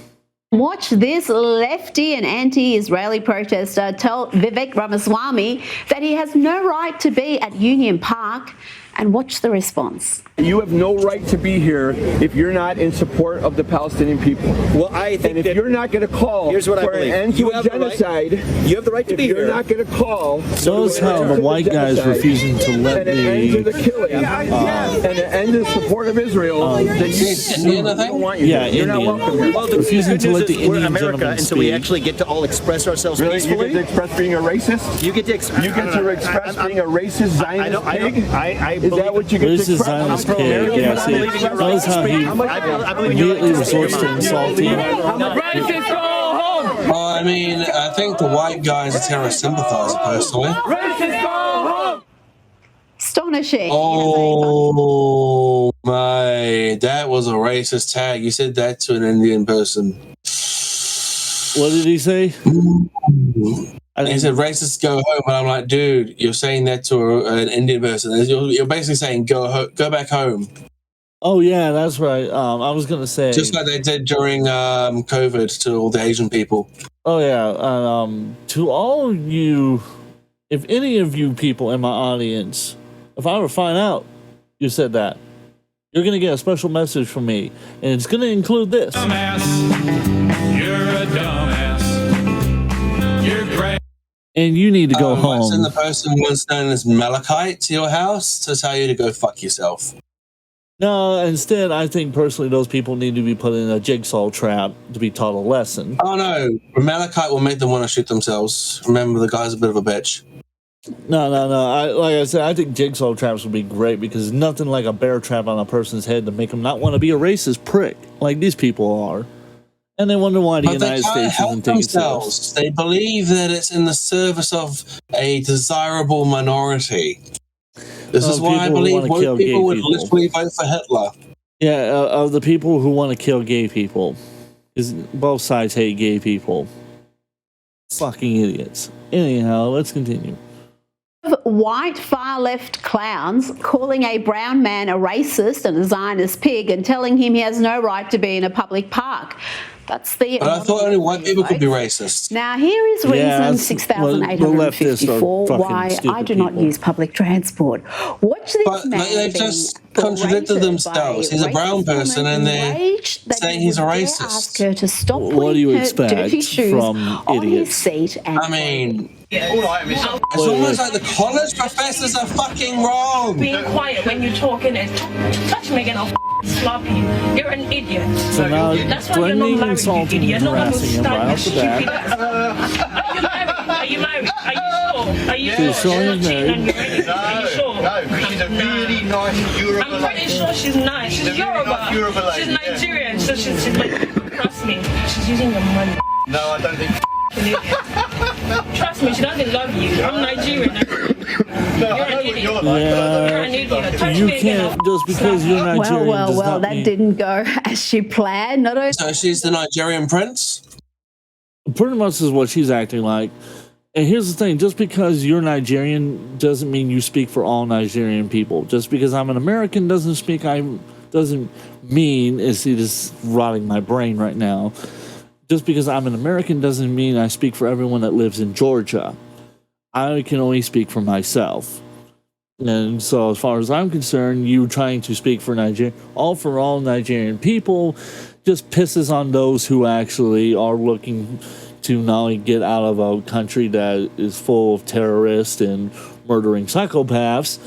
Watch this lefty and anti-Israeli protester tell Vivek Ramaswamy that he has no right to be at Union Park, and watch the response. You have no right to be here if you're not in support of the Palestinian people. Well, I think and if you're not going to call for an end to a genocide, you have the right to be here. If you're not going to call, Notice how the white guy's refusing to let and an end to the the killing, and an end to the support of Israel, then you don't want you. Yeah, here. You're not Indian. welcome here. Well, the refusing to let the we're Indian America, gentleman and so speak. we actually get to all express ourselves peacefully. You get to express being a racist. You get to express being a racist Zionist pig. Is that what you get to Racist express? Zionist pig, yeah, see. Notice how he immediately resorts to insulting. Well, I mean, I think the white guy's a terrorist sympathizer, personally. Astonishing. Oh, my. That was a racist tag. You said that to an Indian person. What did he say? He said, racists go home. And I'm like, dude, you're saying that to an Indian person. You're basically saying, go back home. Oh yeah, that's right. I was gonna say Just like they did during COVID to all the Asian people. Oh yeah, to all of you, if any of you people in my audience, if I ever find out you said that, you're gonna get a special message from me, and it's gonna include this. Dumbass. You're a dumbass. You're great. And you need to go I home. send the person once known as Malachite to your house to tell you to go fuck yourself. No, instead, I think personally those people need to be put in a jigsaw trap to be taught a lesson. Oh no, Malachite will make them want to shoot themselves. Remember, the guy's a bit of a bitch. No. Like I said, I think jigsaw traps would be great because nothing like a bear trap on a person's head to make them not want to be a racist prick like these people are. And they wonder why the But United they can't States help isn't taking serious. themselves. They believe that it's in the service of a desirable minority. This is why I people who believe wanna kill woke gay people would people. literally vote for Hitler. Yeah, of the people who want to kill gay people. Because both sides hate gay people. Fucking idiots. Anyhow, let's continue. White far-left clowns calling a brown man a racist and a Zionist pig and telling him he has no right to be in a public park. That's the... But I thought only white people could be racist. Now, here is reason 6,854 why I do not use public transport. Watch this But man they've being just contradicted themselves. He's a brown person and they're saying he's a racist. ask her to stop What do you putting her expect dirty shoes from on his idiots? seat and... I mean, it's almost like the college professors are fucking wrong. Being quiet when you're talking and touch me again, I'll slap you. You're an idiot. So now, That's why you're not threatening, married, insulting, you and idiot. No one will harassing him stand right off the bat. Are you married? Are you sure? Are you She's sure? showing You're his not cheating on marriage. your lady. Are you sure? No, she's a really nice Yoruba I'm pretty sure she's nice. She's a really Yoruba. nice Yoruba lady, She's yeah. Nigerian, so she's like, trust me, she's using your money. No, I don't think. Trust me, she doesn't love you. I'm Nigerian. You're an idiot. You're an idiot. Touch You me again. can't, just because you're Nigerian does Well, not that mean... didn't go as she planned. Not only So she's the Nigerian prince? Pretty much is what she's acting like. And here's the thing, just because you're Nigerian doesn't mean you speak for all Nigerian people. Just because I'm an American doesn't mean, is he just rotting my brain right now. Just because I'm an American doesn't mean I speak for everyone that lives in Georgia. I can only speak for myself. And so as far as I'm concerned, you trying to speak for all Nigerian people just pisses on those who actually are looking to not only get out of a country that is full of terrorists and murdering psychopaths.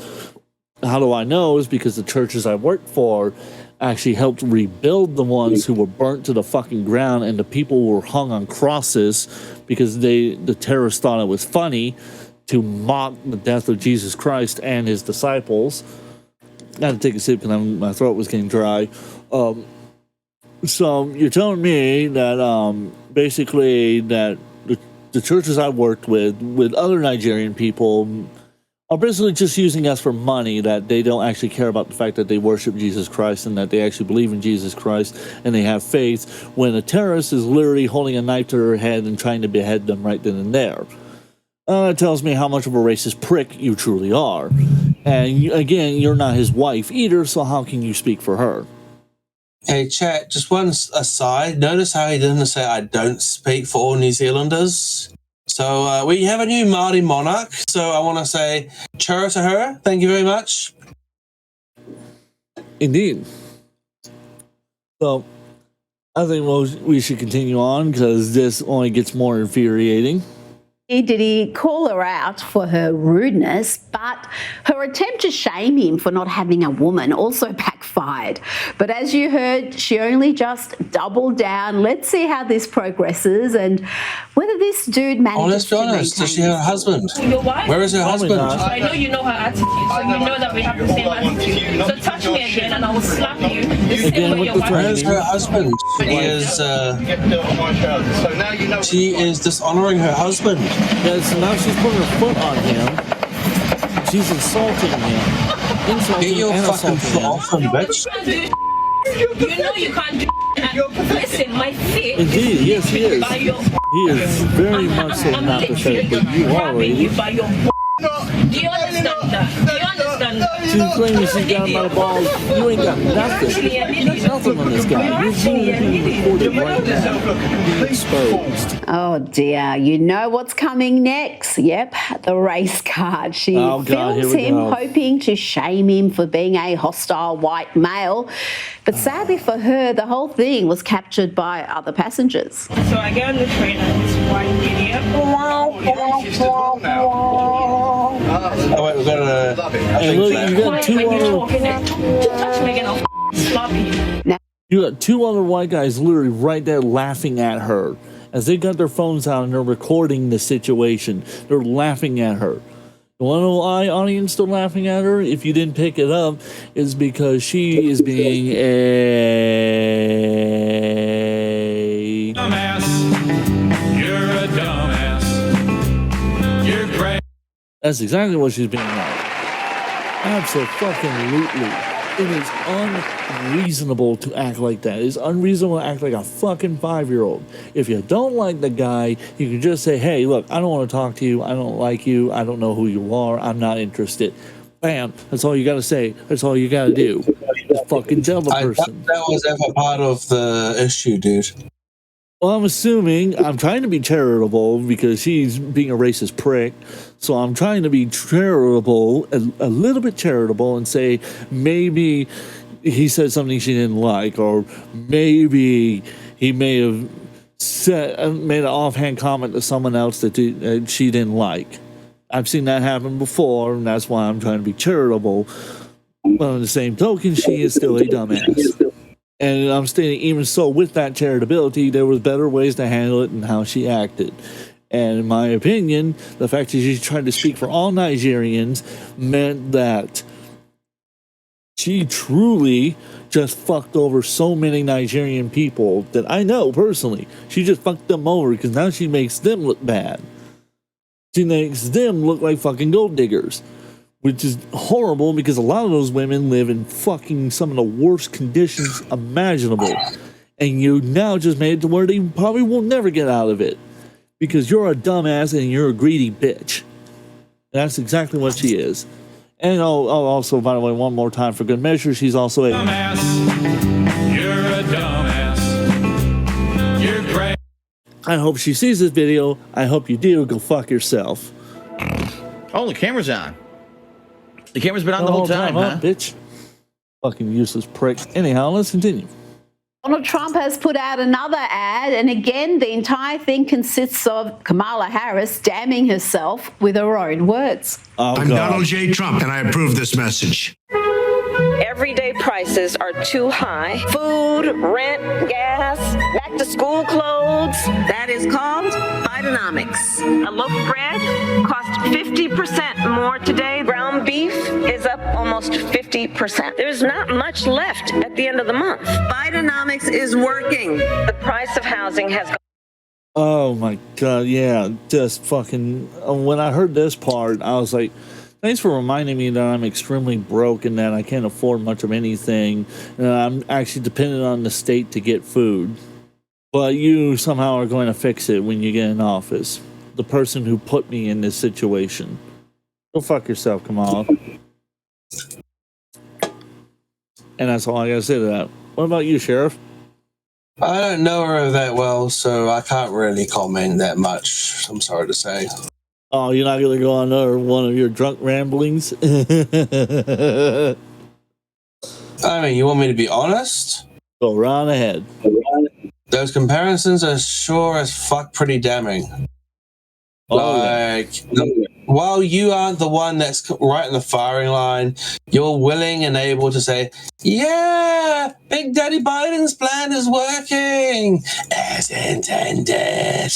How do I know? Is because the churches I worked for actually helped rebuild the ones who were burnt to the fucking ground, and the people who were hung on crosses because the terrorists thought it was funny to mock the death of Jesus Christ and his disciples. I had to take a sip because my throat was getting dry. So you're telling me that basically that the churches I worked with other Nigerian people are basically just using us for money, that they don't actually care about the fact that they worship Jesus Christ and that they actually believe in Jesus Christ and they have faith, when a terrorist is literally holding a knife to their head and trying to behead them right then and there. That tells me how much of a racist prick you truly are. And again, you're not his wife either, so how can you speak for her? Hey, chat, just one aside. Notice how he didn't say, I don't speak for all New Zealanders. So we have a new Māori monarch. So I want to say chura to her. Thank you very much. Indeed. So I think we should continue on because this only gets more infuriating. did he call her out for her rudeness, but her attempt to shame him for not having a woman also backfired. But as you heard, she only just doubled down. Let's see how this progresses and whether this dude manages let's be honest. Does she have a husband? Your wife? Where is her husband? I know you know her attitude, so you know that we have the same attitude. So touch me again and I will slap you the same way your wife. Where is her husband? She is dishonoring her husband. Yes, now she's putting her foot on him. She's insulting him. Get your fucking foot off him, bitch. You know you can't do that. Listen, my feet. Indeed, yes, he is. He is very much so not pathetic, but you are, lady. Do you understand that? Do you understand that? She's claiming she got him by the balls. You ain't got nothing. You got nothing on this guy. You're being recorded right now. Being exposed. Oh dear, you know what's coming next? Yep, the race card. She Oh, God, films here we him go. hoping to shame him for being a hostile white male. But sadly for her, the whole thing was captured by other passengers. So I get on the train and this white idiot. Oh wait, we've got a. And look, you got two other. You got two other white guys literally right there laughing at her as they got their phones out and they're recording the situation. They're laughing at her. You want to know why, audience, they're laughing at her? If you didn't pick it up, is because she is being a Dumbass. You're a dumbass. You're great. That's exactly what she's being like. Absolutely. It is unreasonable to act like that. It is unreasonable to act like a fucking 5-year-old. If you don't like the guy, you can just say, hey, look, I don't want to talk to you. I don't like you. I don't know who you are. I'm not interested. Bam. That's all you got to say. That's all you got to do. Just fucking tell the person. That was ever part of the issue, dude. Well, I'm assuming, I'm trying to be charitable because she's being a racist prick. So I'm trying to be charitable, a little bit charitable, and say maybe he said something she didn't like, or maybe he may have made an offhand comment to someone else that she didn't like. I've seen that happen before, and that's why I'm trying to be charitable. But on the same token, she is still a dumbass. And I'm stating, even so, with that charitability, there was better ways to handle it than how she acted. And in my opinion, the fact that she tried to speak for all Nigerians meant that she truly just fucked over so many Nigerian people that I know personally. She just fucked them over because now she makes them look bad. She makes them look like fucking gold diggers, which is horrible because a lot of those women live in fucking some of the worst conditions imaginable. And you now just made it to where they probably will never get out of it because you're a dumbass and you're a greedy bitch. That's exactly what she is. And also, by the way, one more time for good measure, she's also a Dumbass. You're a dumbass. You're great. I hope she sees this video. I hope you do. Go fuck yourself. Oh, the camera's on. The camera's been on the whole time, huh? Bitch. Fucking useless prick. Anyhow, let's continue. Donald Trump has put out another ad, and again, the entire thing consists of Kamala Harris damning herself with her own words. I'm Donald J. Trump, and I approve this message. Everyday prices are too high. Food, rent, gas, back to school clothes. That is called Bidenomics. A loaf of bread costs 50% more today. Ground beef is up almost 50%. There's not much left at the end of the month. Bidenomics is working. The price of housing has gone. Oh my god, yeah. Just fucking. When I heard this part, I was like, thanks for reminding me that I'm extremely broke and that I can't afford much of anything. And I'm actually dependent on the state to get food. But you somehow are going to fix it when you get in office. The person who put me in this situation. Go fuck yourself, Kamala. And that's all I gotta say to that. What about you, Sheriff? I don't know her that well, so I can't really comment that much. I'm sorry to say. Oh, you're not going to go on another one of your drunk ramblings? I mean, you want me to be honest? Go right ahead. Those comparisons are sure as fuck pretty damning. While you aren't the one that's right in the firing line, you're willing and able to say, yeah, Big Daddy Biden's plan is working as intended.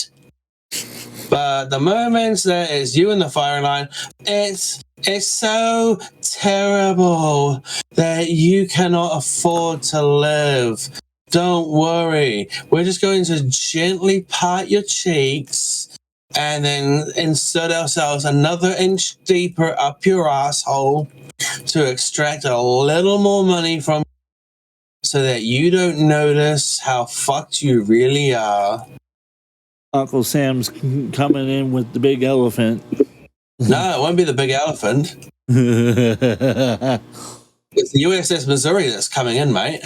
But the moments that it's you in the firing line, it's so terrible that you cannot afford to live. Don't worry. We're just going to gently pat your cheeks and then insert ourselves another inch deeper up your asshole to extract a little more money from so that you don't notice how fucked you really are. Uncle Sam's coming in with the big elephant. No, it won't be the big elephant. It's the USS Missouri that's coming in, mate.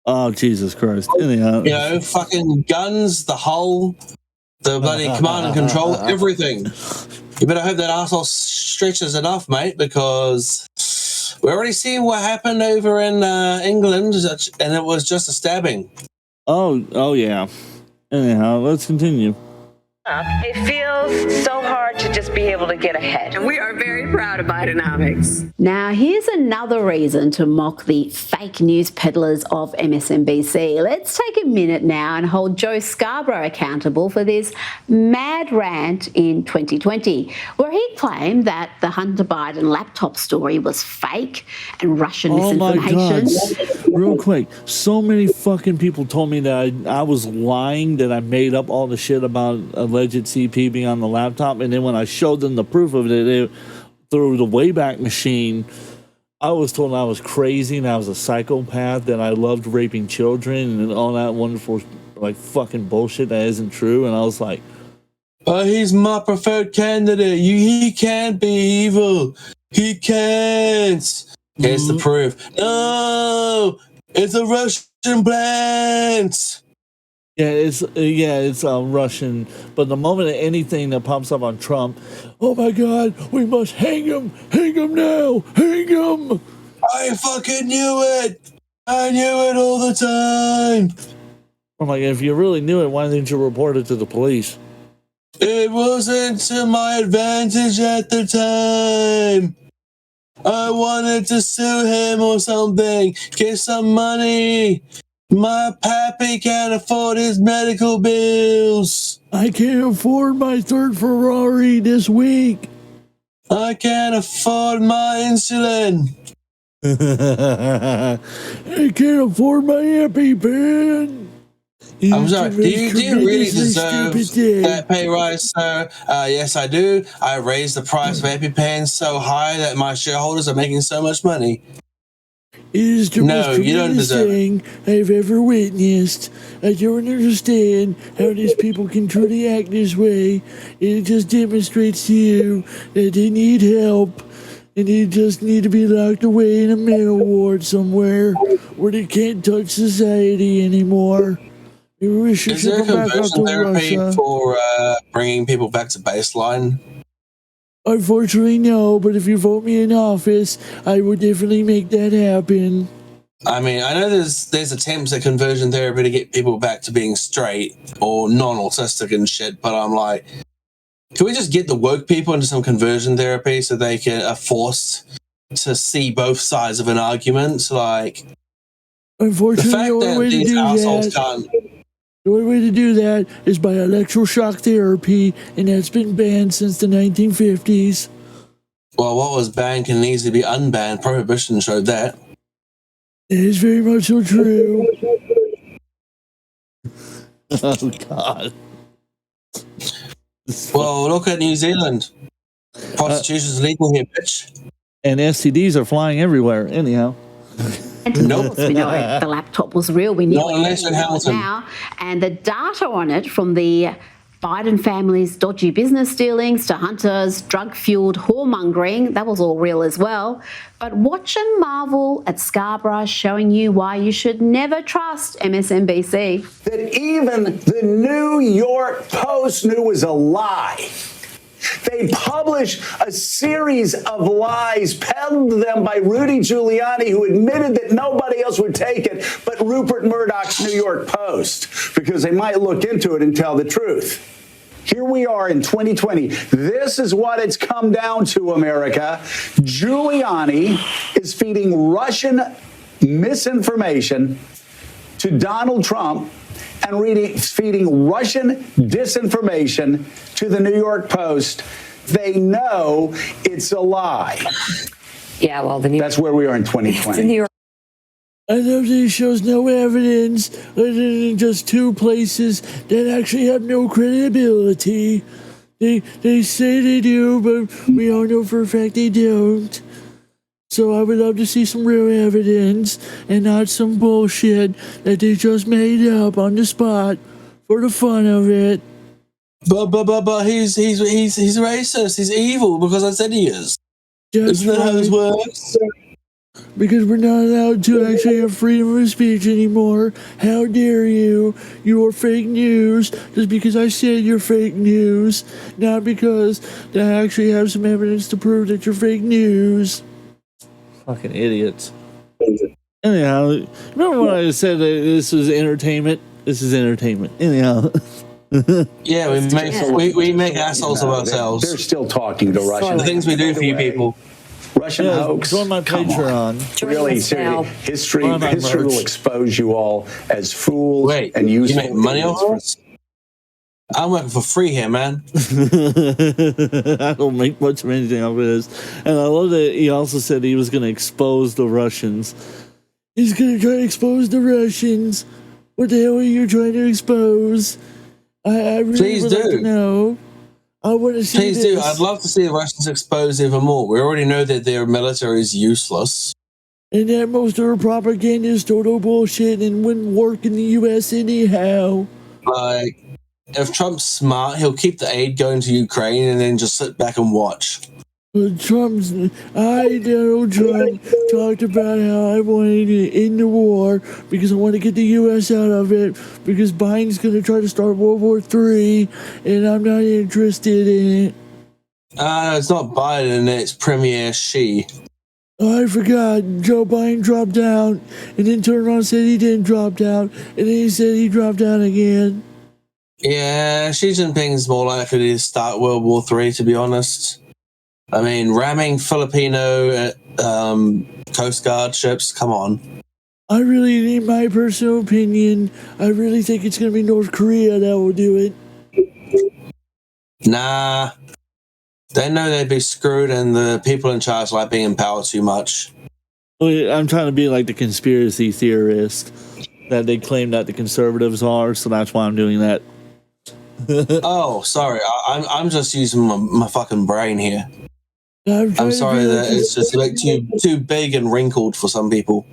Oh, Jesus Christ. Anyhow. You know, fucking guns, the hull, the bloody command and control, everything. You better hope that arsehole stretches enough, mate, because we're already seeing what happened over in England, and it was just a stabbing. Oh yeah. Anyhow, let's continue. It feels so hard to just be able to get ahead. And we are very proud of Bidenomics. Now, here's another reason to mock the fake news peddlers of MSNBC. Let's take a minute now and hold Joe Scarborough accountable for this mad rant in 2020, where he claimed that the Hunter Biden laptop story was fake and Russian misinformation. My God. Real quick, so many fucking people told me that I was lying, that I made up all the shit about alleged CP being on the laptop, and then when I showed them the proof of it through the Wayback Machine, I was told I was crazy and I was a psychopath, that I loved raping children and all that wonderful like fucking bullshit that isn't true. And I was like, he's my preferred candidate. He can't be evil. He can't. Here's the proof. No, it's a Russian plant. Yeah, it's Russian. But the moment of anything that pops up on Trump, oh my God, we must hang him now, hang him. I fucking knew it. I knew it all the time. I'm like, if you really knew it, why didn't you report it to the police? It wasn't to my advantage at the time. I wanted to sue him or something, get some money. My pappy can't afford his medical bills. I can't afford my third Ferrari this week. I can't afford my insulin. I can't afford my EpiPen. I'm sorry, do you really deserve that pay rise, sir? Yes, I do. I raised the price of EpiPen so high that my shareholders are making so much money. It is the most tremendous thing I've ever witnessed. I don't understand how these people can truly act this way. It just demonstrates to you that they need help and they just need to be locked away in a mental ward somewhere where they can't touch society anymore. Is there a conversion therapy for bringing people back to baseline? Unfortunately, no, but if you vote me in office, I would definitely make that happen. I mean, I know there's attempts at conversion therapy to get people back to being straight or non-autistic and shit, but I'm like, can we just get the woke people into some conversion therapy so they are forced to see both sides of an argument? Like, unfortunately, the fact that these assholes can't. The only way to do that is by electroshock therapy, and that's been banned since the 1950s. Well, what was banned can easily be unbanned. Prohibition showed that. It is very much so true. Oh, God. Well, look at New Zealand. Prostitution's legal here, bitch. And STDs are flying everywhere, anyhow. Nope. We know the laptop was real. We knew Not unless in Hamilton. now. And the data on it from the Biden family's dodgy business dealings to Hunter's drug-fueled whoremongering, that was all real as well. But watch and marvel at Scarborough showing you why you should never trust MSNBC. That even the New York Post knew was a lie. They published a series of lies peddled to them by Rudy Giuliani, who admitted that nobody else would take it but Rupert Murdoch's New York Post, because they might look into it and tell the truth. Here we are in 2020. This is what it's come down to, America. Giuliani is feeding Russian misinformation to Donald Trump and feeding Russian disinformation to the New York Post. They know it's a lie. Yeah, well, that's where we are in 2020. I love that it shows no evidence other than just two places that actually have no credibility. They say they do, but we all know for a fact they don't. So I would love to see some real evidence and not some bullshit that they just made up on the spot for the fun of it. But he's racist. He's evil because I said he is. Isn't that how this works? Because we're not allowed to actually have freedom of speech anymore. How dare you? You're fake news just because I said you're fake news, not because I actually have some evidence to prove that you're fake news. Fucking idiots. Anyhow, remember when I said that this was entertainment? This is entertainment. Anyhow. Yeah, we make assholes of ourselves. They're still talking to Russia. The things we do for you people. Russian hoax. Join my Patreon. Really, seriously, history will expose you all as fools and useful. You make money off us? I'm working for free here, man. I don't make much of anything off of this. And I love that he also said he was going to expose the Russians. He's going to try to expose the Russians. What the hell are you trying to expose? I really would like to know. I want to see Please this. do. I'd love to see the Russians exposed even more. We already know that their military is useless. And that most of her propaganda is total bullshit and wouldn't work in the U.S. anyhow. Like, if Trump's smart, he'll keep the aid going to Ukraine and then just sit back and watch. Donald Trump talked about how I wanted to end the war because I want to get the U.S. out of it because Biden's going to try to start World War III and I'm not interested in it. It's not Biden, it's Premier Xi. I forgot. Joe Biden dropped out and then turned around and said he didn't drop out and then he said he dropped out again. Yeah, Xi Jinping's more likely to start World War III, to be honest. I mean, ramming Filipino Coast Guard ships, come on. I really need my personal opinion. I really think it's going to be North Korea that will do it. Nah. They know they'd be screwed and the people in charge like being in power too much. I'm trying to be like the conspiracy theorist that they claim that the conservatives are, so that's why I'm doing that. Oh, sorry. I'm just using my fucking brain here. I'm sorry that it's just like too big and wrinkled for some people.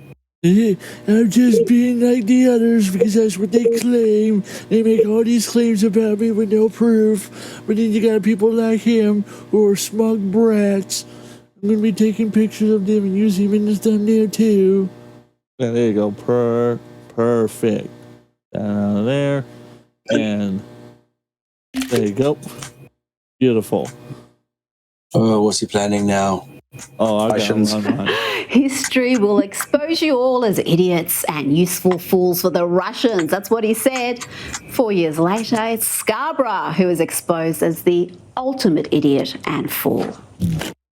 I'm just being like the others because that's what they claim. They make all these claims about me with no proof. But then you got people like him who are smug brats. I'm going to be taking pictures of them and using them in this thumbnail too. Yeah, there you go. Perfect. Down there. And there you go. Beautiful. Oh, what's he planning now? Oh, I got one. History will expose you all as idiots and useful fools for the Russians. That's what he said. 4 years later, it's Scarborough who is exposed as the ultimate idiot and fool.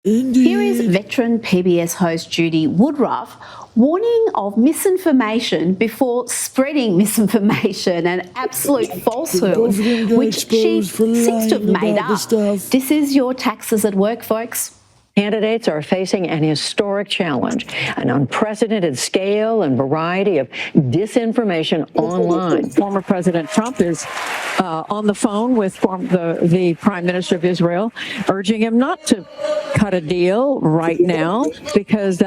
Indeed. Here is veteran PBS host Judy Woodruff warning of misinformation before spreading misinformation and absolute falsehood, which she seems to have made up. This is your taxes at work, folks. Candidates are facing an historic challenge, an unprecedented scale and variety of disinformation online. Former President Trump is on the phone with the Prime Minister of Israel, urging him not to cut a deal right now because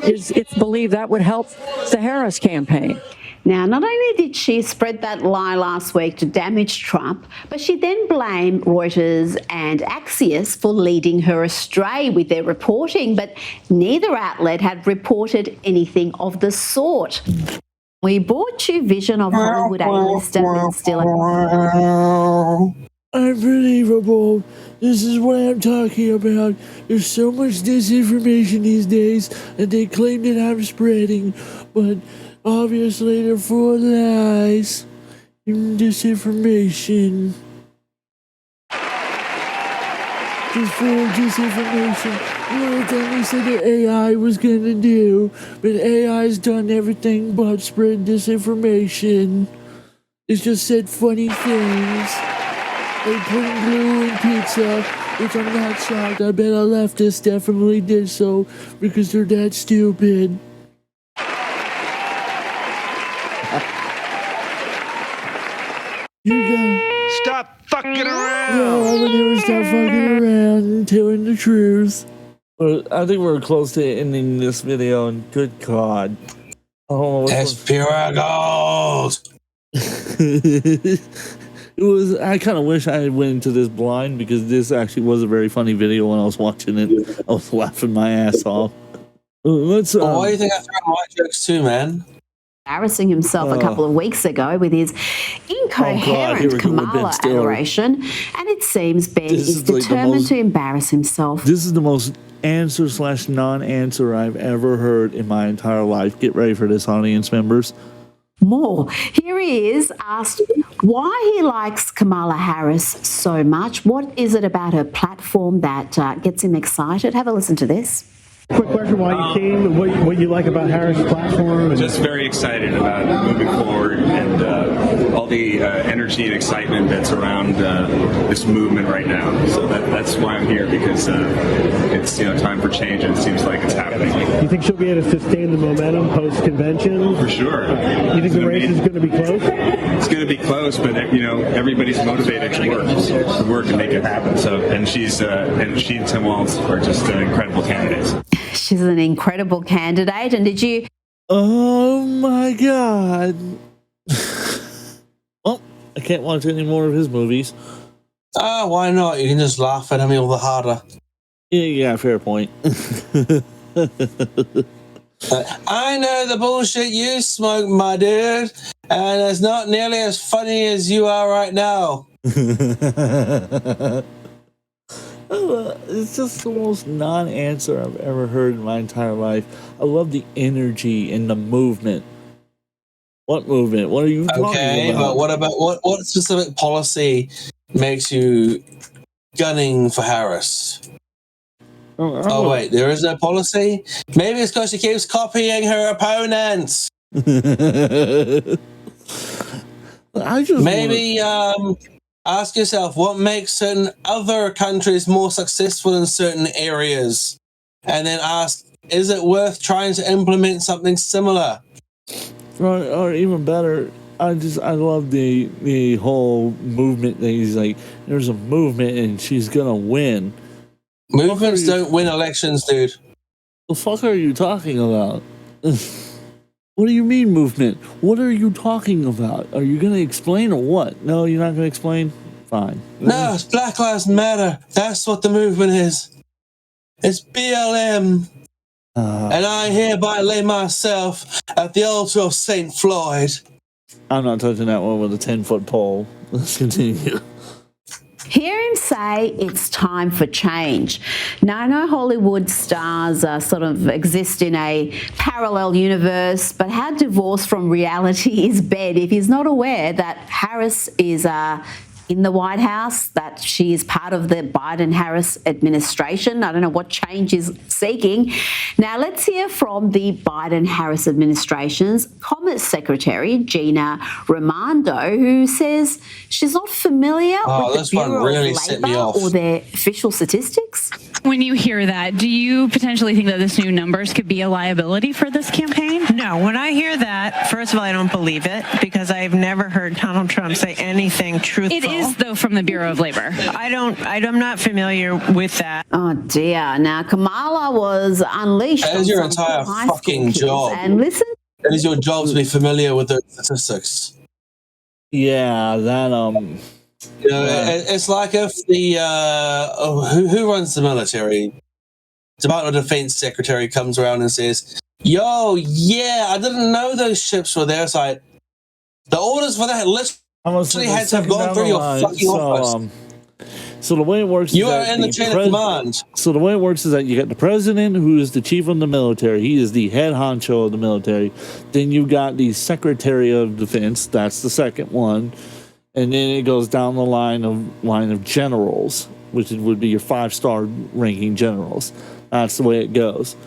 it's believed that would help the Harris campaign. Now, not only did she spread that lie last week to damage Trump, but she then blamed Reuters and Axios for leading her astray with their reporting, but neither outlet had reported anything of the sort. We brought you Vision of Hollywood A-list and Ben Stiller. Unbelievable. This is what I'm talking about. There's so much disinformation these days that they claim that I'm spreading, but obviously they're full of lies and disinformation. Just full of disinformation. You know what they said that AI was going to do, but AI's done everything but spread disinformation. It's just said funny things. Like putting glue in pizza, which I'm not shocked. I bet a leftist definitely did so because they're that stupid. You got Stop fucking around! No, I would never stop fucking around and telling the truth. But I think we're close to ending this video, and good God. Oh, it's pure gold! It was. I kind of wish I went into this blind because this actually was a very funny video when I was watching it. I was laughing my ass off. Let's. Why do you think I found my jokes too, man? Embarrassing himself a couple of weeks ago with his incoherent Kamala adoration, and it seems Ben is determined to embarrass himself. This is the most answer/non-answer I've ever heard in my entire life. Get ready for this, audience members. More. Here he is asked why he likes Kamala Harris so much. What is it about her platform that gets him excited? Have a listen to this. Quick question: why you came, and what you like about Harris' platform? Just very excited about moving forward and all the energy and excitement that's around this movement right now. So that's why I'm here, because it's time for change, and it seems like it's happening. You think she'll be able to sustain the momentum post convention? For sure. You think the race is going to be close? It's going to be close, but everybody's motivated to work and make it happen. So and she and Tim Walz are just incredible candidates. She's an incredible candidate. And did you? Oh my God. Well, I can't watch any more of his movies. Why not? You can just laugh at him all the harder. Yeah, fair point. I know the bullshit you smoke, my dude, and it's not nearly as funny as you are right now. It's just the most non-answer I've ever heard in my entire life. I love the energy and the movement. What movement? What are you talking about? Okay, but what specific policy makes you gunning for Harris? Oh wait, there is no policy? Maybe it's because she keeps copying her opponents. Ask yourself what makes certain other countries more successful in certain areas, and then ask, is it worth trying to implement something similar? Or even better, I love the whole movement that he's like, there's a movement and she's gonna win. Movements don't win elections, dude. The fuck are you talking about? What do you mean movement? What are you talking about? Are you going to explain or what? No, you're not going to explain? Fine. No, it's Black Lives Matter. That's what the movement is. It's BLM. And I hereby lay myself at the altar of St. Floyd. I'm not touching that one with a 10-foot pole. Let's continue. Hear him say it's time for change. Now, I know Hollywood stars sort of exist in a parallel universe, but how divorced from reality is Ben if he's not aware that Harris is in the White House, that she is part of the Biden-Harris administration? I don't know what change is seeking. Now, let's hear from the Biden-Harris administration's Commerce Secretary, Gina Raimondo, who says she's not familiar with the Bureau of Labor or their official statistics. When you hear that, do you potentially think that this new numbers could be a liability for this campaign? No, when I hear that, first of all, I don't believe it, because I've never heard Donald Trump say anything truthful. It is, though, from the Bureau of Labor. I'm not familiar with that. Oh dear. Now, Kamala was unleashed. That is your entire fucking job. And listen. That is your job to be familiar with the statistics. Yeah, that it's like if the who runs the military? Department of Defense Secretary comes around and says, "Yo, yeah, I didn't know those ships were there." It's like the orders for that literally had to have gone through your fucking office. So the way it works, you are in the chain of command. So the way it works is that you got the president, who is the chief of the military. He is the head honcho of the military. Then you got the Secretary of Defense. That's the second one, and then it goes down the line of generals, which would be your 5-star ranking generals. That's the way it goes.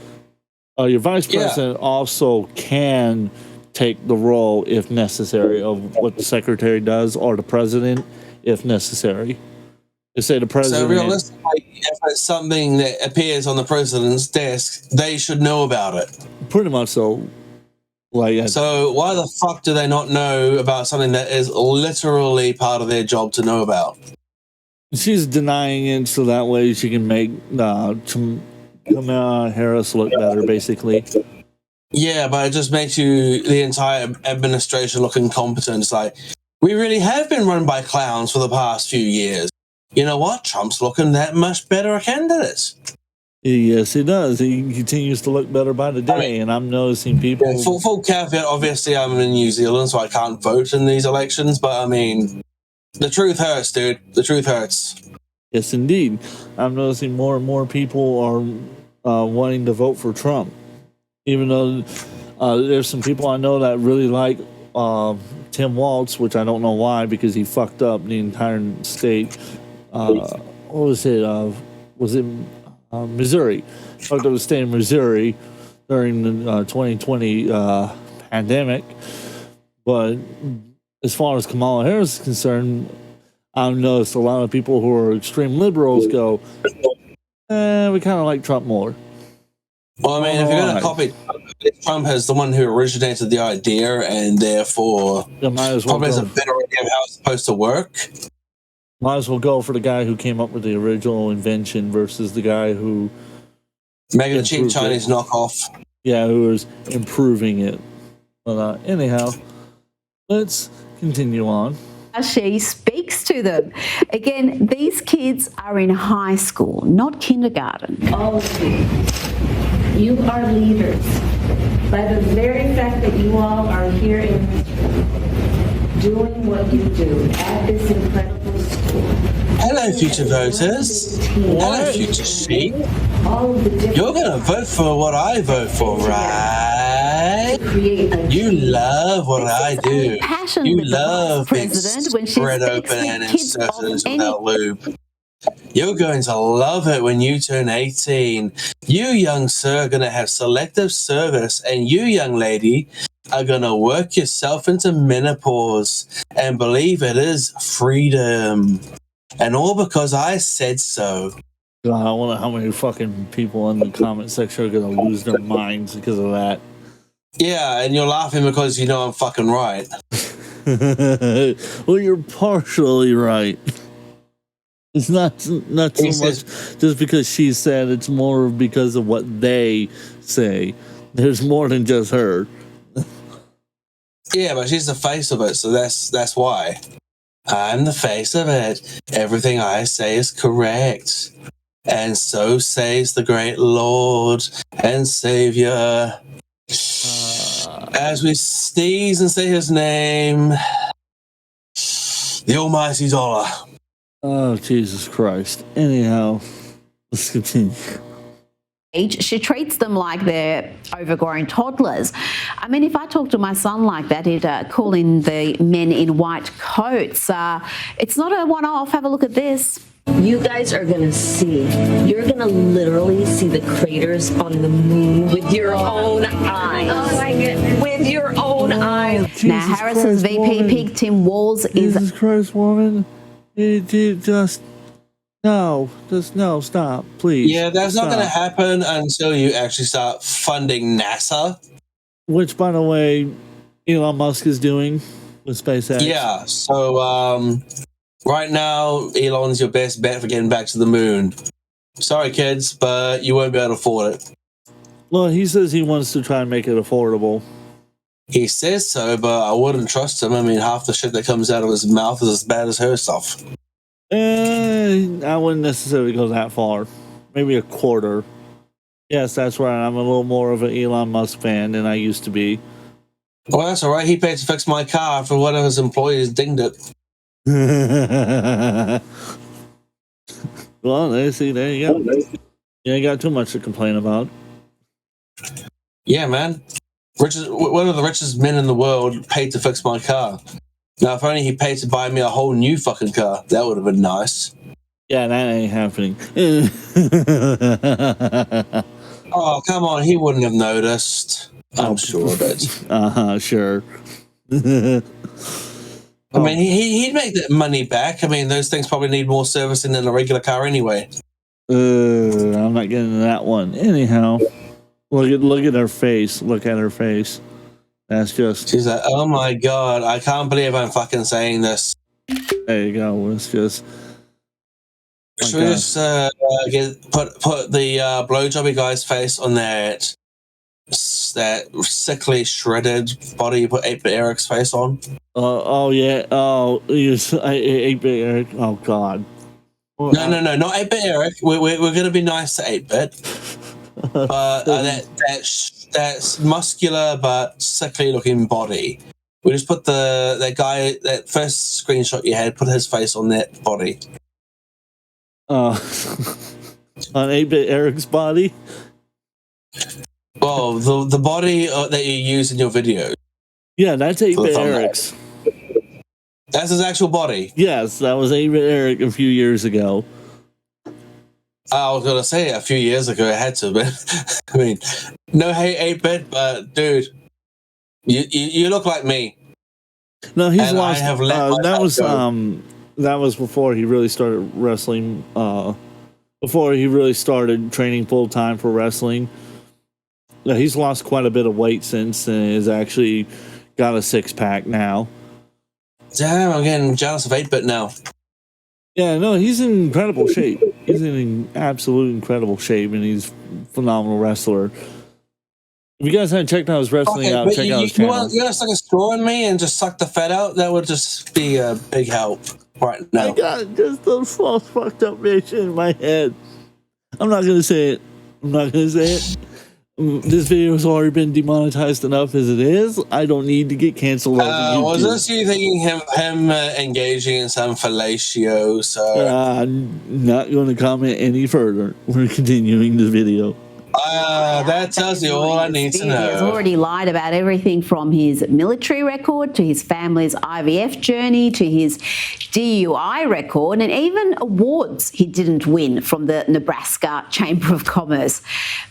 Your vice president also can take the role, if necessary, of what the secretary does, or the president, if necessary. They say the president. So realistically, if it's something that appears on the president's desk, they should know about it. Pretty much so. So why the fuck do they not know about something that is literally part of their job to know about? She's denying it so that way she can make Kamala Harris look better, basically. Yeah, but it just makes the entire administration look incompetent. It's like, We really have been run by clowns for the past few years. You know what? Trump's looking that much better a candidate. Yes, he does. He continues to look better by the day, and I'm noticing people. Yeah, full caveat, obviously, I'm in New Zealand, so I can't vote in these elections, but I mean, the truth hurts, dude. The truth hurts. Yes, indeed. I'm noticing more and more people are wanting to vote for Trump, even though there's some people I know that really like Tim Walz, which I don't know why, because he fucked up the entire state. What was it? Was it Missouri? Fucked up the state of Missouri during the 2020 pandemic. But as far as Kamala Harris is concerned, I've noticed a lot of people who are extreme liberals go, we kind of like Trump more. Well, I mean, if you're going to copy Trump as the one who originated the idea and therefore probably has a better idea of how it's supposed to work. Might as well go for the guy who came up with the original invention versus the guy who making a cheap Chinese knockoff. Yeah, who was improving it. But anyhow, let's continue on. She speaks to them. Again, these kids are in high school, not kindergarten. All of you are leaders. By the very fact that you all are here in this room, doing what you do at this incredible school. Hello, future voters. Hello, future sheep. You're going to vote for what I vote for, right? You love what I do. You love being spread open and inserted without lube. You're going to love it when you turn 18. You, young sir, are going to have selective service, and you, young lady, are going to work yourself into menopause and believe it is freedom. And all because I said so. God, I wonder how many fucking people in the comment section are going to lose their minds because of that. Yeah, and you're laughing because you know I'm fucking right. Well, you're partially right. It's not so much just because she said, it's more because of what they say. There's more than just her. Yeah, but she's the face of it, so that's why. I'm the face of it. Everything I say is correct. And so says the great Lord and Savior. As we sneeze and say his name, the almighty dollar. Oh, Jesus Christ. Anyhow, let's continue. She treats them like they're overgrown toddlers. I mean, if I talk to my son like that, he'd call in the men in white coats. It's not a one-off. Have a look at this. You guys are gonna see. You're gonna literally see the craters on the moon with your own eyes. Oh my goodness. With your own eyes. Now, Harris's VP pick Tim Walz is. Jesus Christ, woman. No, stop, please. Yeah, that's not going to happen until you actually start funding NASA. Which, by the way, Elon Musk is doing with SpaceX. Yeah, so right now, Elon's your best bet for getting back to the moon. Sorry, kids, but you won't be able to afford it. Well, he says he wants to try and make it affordable. He says so, but I wouldn't trust him. I mean, half the shit that comes out of his mouth is as bad as her stuff. I wouldn't necessarily go that far. Maybe a quarter. Yes, that's right. I'm a little more of an Elon Musk fan than I used to be. Well, that's all right. He paid to fix my car for one of his employees dinged it. Well, there you go. You ain't got too much to complain about. Yeah, man. One of the richest men in the world paid to fix my car. Now, if only he paid to buy me a whole new fucking car, that would have been nice. Yeah, that ain't happening. Oh, come on. He wouldn't have noticed. I'm sure of it. Sure. I mean, he'd make that money back. I mean, those things probably need more servicing than a regular car anyway. I'm not getting into that one. Anyhow, look at her face. Look at her face. That's just... She's like, oh my God, I can't believe I'm fucking saying this. There you go. It's just... Should we just put the blowjobby guy's face on that that sickly shredded body you put 8-Bit Eric's face on? Oh yeah. Oh, 8-Bit Eric. Oh God. No, not 8-Bit Eric. We're going to be nice to 8-Bit. But that muscular but sickly looking body. We just put that guy, that first screenshot you had, put his face on that body. On 8-Bit Eric's body. Well, the body that you use in your video. Yeah, that's 8-Bit Eric's. That's his actual body. Yes, that was 8-Bit Eric a few years ago. I was gonna say a few years ago it had to, but I mean, no hate 8-Bit, but dude, you look like me. No, he's And lost. I have let That was before he really started wrestling. Before he really started training full time for wrestling. Yeah, he's lost quite a bit of weight since, and has actually got a 6-pack now. Damn, I'm getting jealous of 8-Bit now. Yeah, no, he's in incredible shape. He's in absolute incredible shape, and he's a phenomenal wrestler. If you guys haven't checked out his wrestling out, check out his channel. You want to stick a straw in me and just suck the fat out? That would just be a big help right now. I got just a false fucked up bitch in my head. I'm not going to say it. This video has already been demonetized enough as it is. I don't need to get canceled. Was this you thinking him engaging in some fellatio? So I'm not going to comment any further. We're continuing the video. That tells you all I need to know. He's already lied about everything from his military record to his family's IVF journey to his DUI record and even awards he didn't win from the Nebraska Chamber of Commerce.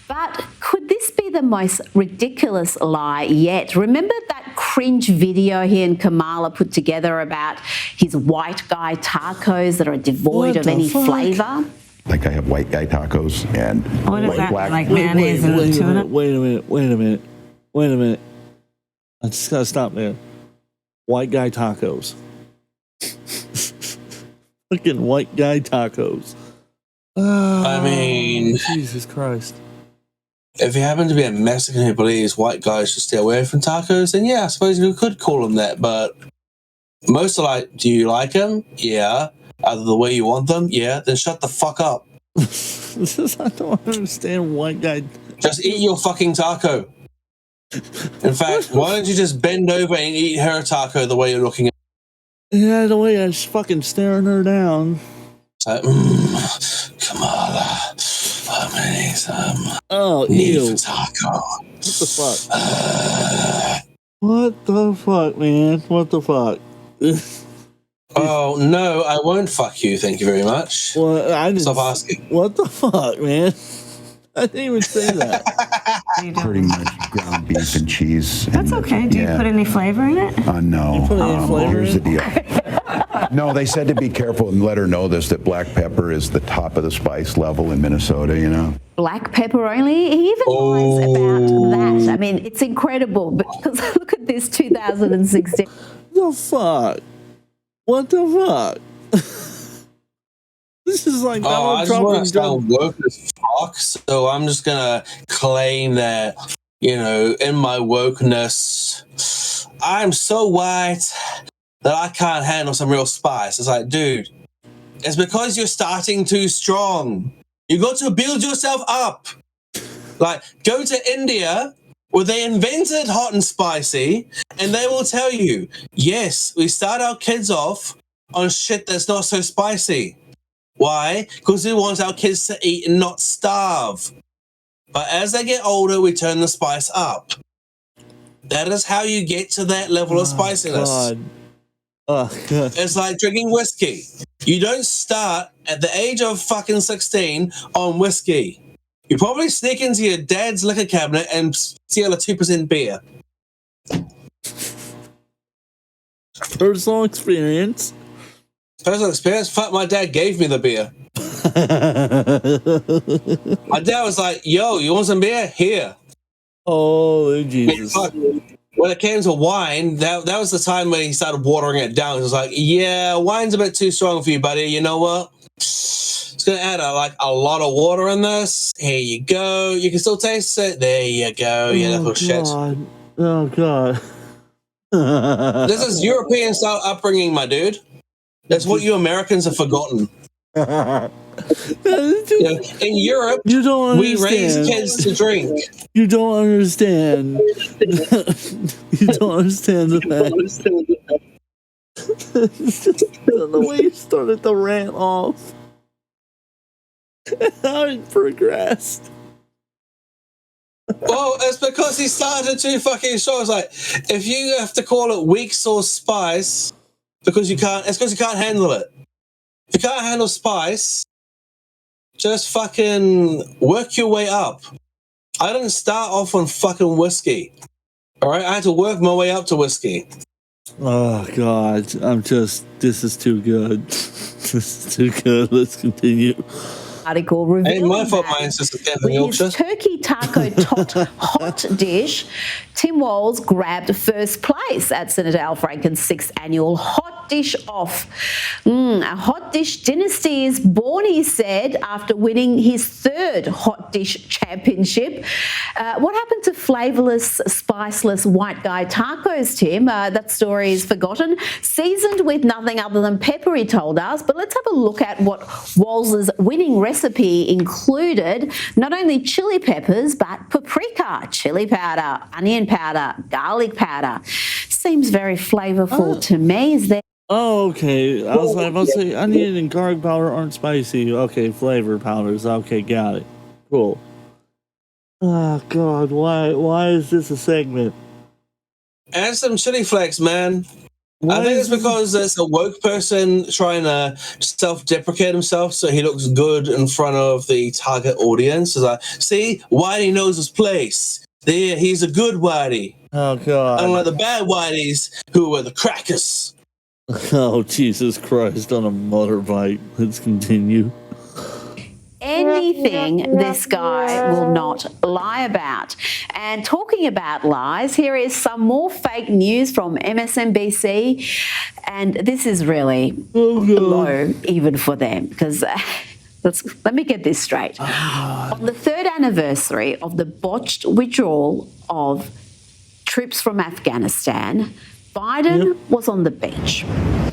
But could this be the most ridiculous lie yet? Remember that cringe video he and Kamala put together about his white guy tacos that are devoid of any flavor? Like I have white guy tacos and What is white that, black. like mayonnaise and tuna? Wait a minute. I just gotta stop there. White guy tacos. Fucking white guy tacos. I mean, Jesus Christ. If you happen to be a Mexican who believes white guys should stay away from tacos, then yeah, I suppose you could call them that. But most are like, do you like them? Yeah. Either the way you want them? Yeah. Then shut the fuck up. I don't understand white guy. Just eat your fucking taco. In fact, why don't you just bend over and eat her taco the way you're looking at her? Yeah, the way I was fucking staring her down. It's like, Kamala, I need some ew. taco. What the fuck? What the fuck, man? What the fuck? Oh, no, I won't fuck you, thank you very much. Well, I didn't. Stop asking. What the fuck, man? I didn't even say that. Pretty much ground beef and cheese. That's okay. Do you put any flavor in it? No. put any flavor Here's in the deal. No, they said to be careful and let her know this, that black pepper is the top of the spice level in Minnesota, you know? Black pepper only? He even lies about that. I mean, it's incredible because look at this 2016. The fuck? What the fuck? This is like I just want to sound woke as fuck, so I'm just gonna claim that, in my wokeness, I'm so white that I can't handle some real spice. It's like, dude, it's because you're starting too strong. You got to build yourself up. Like, go to India, where they invented hot and spicy, and they will tell you, yes, we start our kids off on shit that's not so spicy. Why? Because we want our kids to eat and not starve. But as they get older, we turn the spice up. That is how you get to that level of spiciness. God. It's like drinking whiskey. You don't start at the age of fucking 16 on whiskey. You probably sneak into your dad's liquor cabinet and steal a 2% beer. Personal experience. Personal experience? Fuck, my dad gave me the beer. My dad was like, yo, you want some beer? Here. Oh, Jesus. When it came to wine, that was the time when he started watering it down. He was like, yeah, wine's a bit too strong for you, buddy. You know what? It's going to add a lot of water in this. Here you go. You can still taste it. There you go. Yeah, that little shit. Oh, God. This is European style upbringing, my dude. That's what you Americans have forgotten. In Europe, you don't we understand. raise kids to drink. You don't understand. You don't understand the fact. The way you started the rant off. How it progressed. Well, it's because he started too fucking short. It's like, if you have to call it weak sauce spice because you can't, it's because you can't handle it. If you can't handle spice, just fucking work your way up. I didn't start off on fucking whiskey. All right, I had to work my way up to whiskey. Oh, God. This is too good. This is too good. Let's continue. Article revealing my fault, that mine's just a with his turkey taco tot hot dish, Tim Walz grabbed first place at Senator Al Franken's 6th annual Hot Dish Off. A hot dish dynasty is born, he said, after winning his 3rd Hot Dish Championship. What happened to flavourless, spiceless white guy tacos, Tim? That story is forgotten. Seasoned with nothing other than pepper, he told us. But let's have a look at what Walz's winning recipe included. Not only chili peppers, but paprika, chili powder, onion powder, garlic powder. Seems very flavourful to me. Is there? Oh, okay. I was about to say onion and garlic powder aren't spicy. Okay, flavor powders. Okay, got it. Cool. Oh, God. Why is this a segment? Add some chili flakes, man. I think it's because it's a woke person trying to self-deprecate himself so he looks good in front of the target audience. It's like, see, Whitey knows his place. There, he's a good Whitey. Oh, God. Unlike the bad Whiteys who were the crackers. Oh, Jesus Christ, on a motorbike. Let's continue. Anything this guy will not lie about. And talking about lies, here is some more fake news from MSNBC. And this is really low even for them, because let me get this straight. On the 3rd anniversary of the botched withdrawal of troops from Afghanistan, Biden was on the beach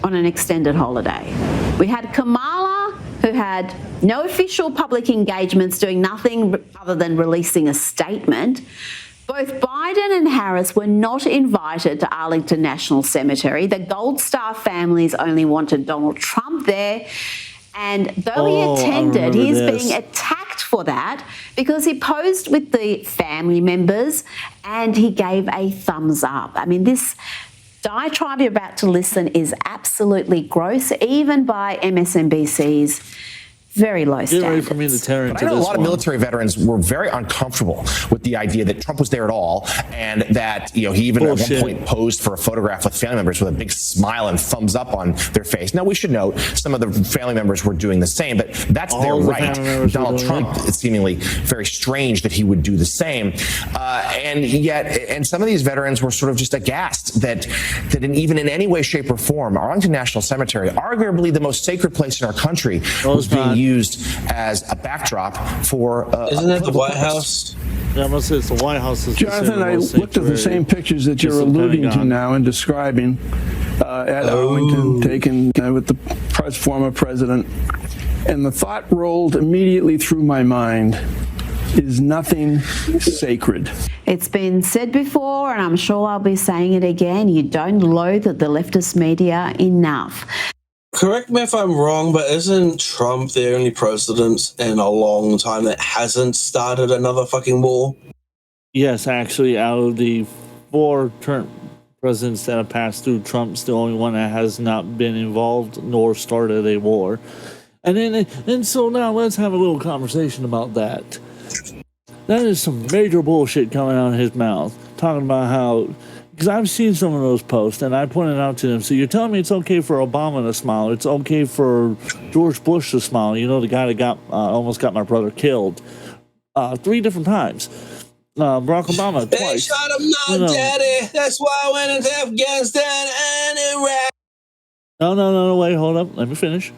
on an extended holiday. We had Kamala, who had no official public engagements, doing nothing other than releasing a statement. Both Biden and Harris were not invited to Arlington National Cemetery. The Gold Star families only wanted Donald Trump there. And though he attended, he's being attacked for that because he posed with the family members and he gave a thumbs up. I mean, this diatribe you're about to listen is absolutely gross, even by MSNBC's very low standards. Get ready for me to tear into I know a this lot of military veterans were very uncomfortable with the idea that Trump was there at all, and that he even at one point posed for a photograph with family members with a big smile and thumbs up on their face. Now, we should note some of the family members were doing the same, but that's their right. Donald Trump, it's seemingly very strange that he would do the same, and some of these veterans were sort of just aghast that even in any way, shape, or form, Arlington National Cemetery, arguably the most sacred place in our country, was being used as a backdrop for. Isn't that the White House? Yeah, I'm gonna say it's the White House. Jonathan, I looked at the same pictures that you're alluding to now and describing at Arlington, taken with the former president, and the thought rolled immediately through my mind: is nothing sacred? It's been said before, and I'm sure I'll be saying it again. You don't loathe the leftist media enough. Correct me if I'm wrong, but isn't Trump the only president in a long time that hasn't started another fucking war? Yes, actually, out of the 4 term presidents that have passed through, Trump's the only one that has not been involved nor started a war. And so now let's have a little conversation about that. That is some major bullshit coming out of his mouth, talking about how. Because I've seen some of those posts, and I pointed out to them, so you're telling me it's okay for Obama to smile, it's okay for George Bush to smile, the guy that almost got my brother killed 3 different times. Barack Obama They twice. shot him now, Daddy. That's why I went into Afghanistan and Iraq. No, wait, hold up. Let me finish.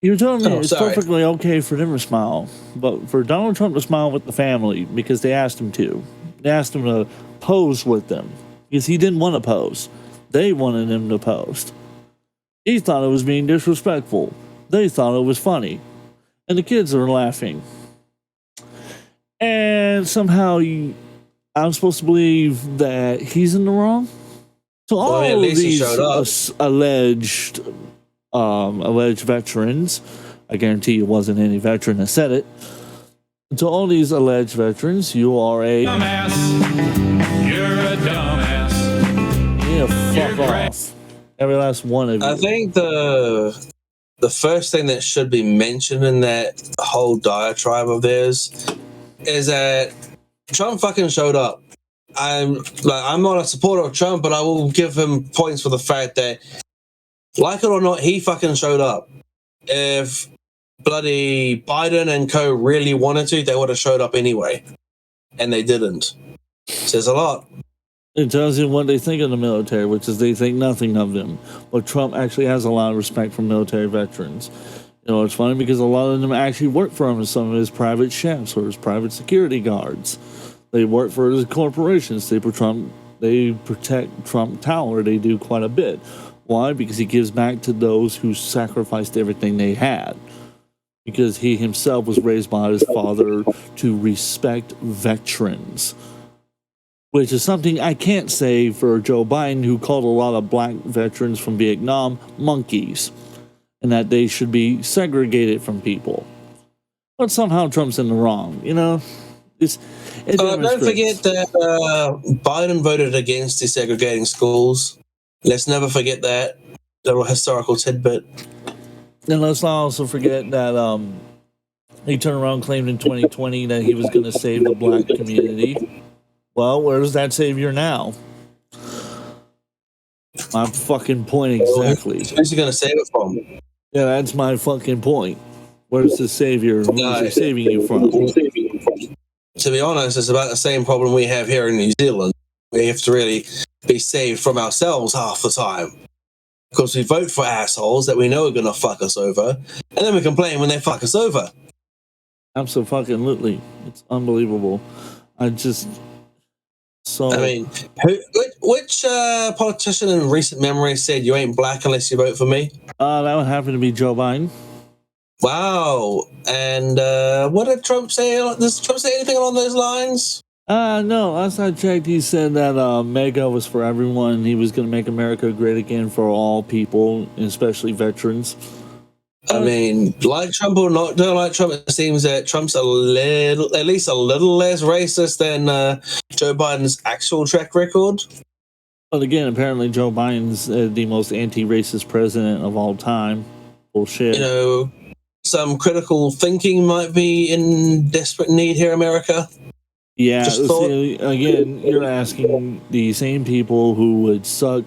You're telling me Oh, it's sorry. perfectly okay for them to smile, but for Donald Trump to smile with the family because they asked him to. They asked him to pose with them because he didn't want to pose. They wanted him to pose. He thought it was being disrespectful. They thought it was funny. And the kids are laughing. And somehow I'm supposed to believe that he's in the wrong? So all at of least he these showed up. alleged veterans, I guarantee you wasn't any veteran that said it. To all these alleged veterans, you are a Dumbass. You're a dumbass. yeah, fuck off. Every last one of you. I think the first thing that should be mentioned in that whole diatribe of theirs is that Trump fucking showed up. I'm not a supporter of Trump, but I will give him points for the fact that, like it or not, he fucking showed up. If bloody Biden and co really wanted to, they would have showed up anyway, and they didn't. Says a lot. It tells you what they think of the military, which is they think nothing of them. But Trump actually has a lot of respect for military veterans. You know, it's funny because a lot of them actually work for him as some of his private chefs or his private security guards. They work for his corporations. They protect Trump Tower. They do quite a bit. Why? Because he gives back to those who sacrificed everything they had. Because he himself was raised by his father to respect veterans. Which is something I can't say for Joe Biden, who called a lot of black veterans from Vietnam monkeys, and that they should be segregated from people. But somehow Trump's in the wrong, you know? Don't forget that Biden voted against desegregating schools. Let's never forget that. Little historical tidbit. And let's not also forget that he turned around and claimed in 2020 that he was going to save the black community. Well, where's that savior now? My fucking point exactly. Who's he going to save it from? Yeah, that's my fucking point. Where's the savior? Who's he saving you from? To be honest, it's about the same problem we have here in New Zealand. We have to really be saved from ourselves half the time. Because we vote for assholes that we know are going to fuck us over, and then we complain when they fuck us over. Absolutely. It's unbelievable. I mean, which politician in recent memory said you ain't black unless you vote for me? That would happen to be Joe Biden. Wow. And what did Trump say? Does Trump say anything along those lines? No. Last I checked, he said that MAGA was for everyone. He was going to make America great again for all people, especially veterans. I mean, like Trump or not, don't like Trump, it seems that Trump's at least a little less racist than Joe Biden's actual track record. But again, apparently Joe Biden's the most anti-racist president of all time. Bullshit. You know, some critical thinking might be in desperate need here in America. Yeah, see, again, you're asking the same people who would suck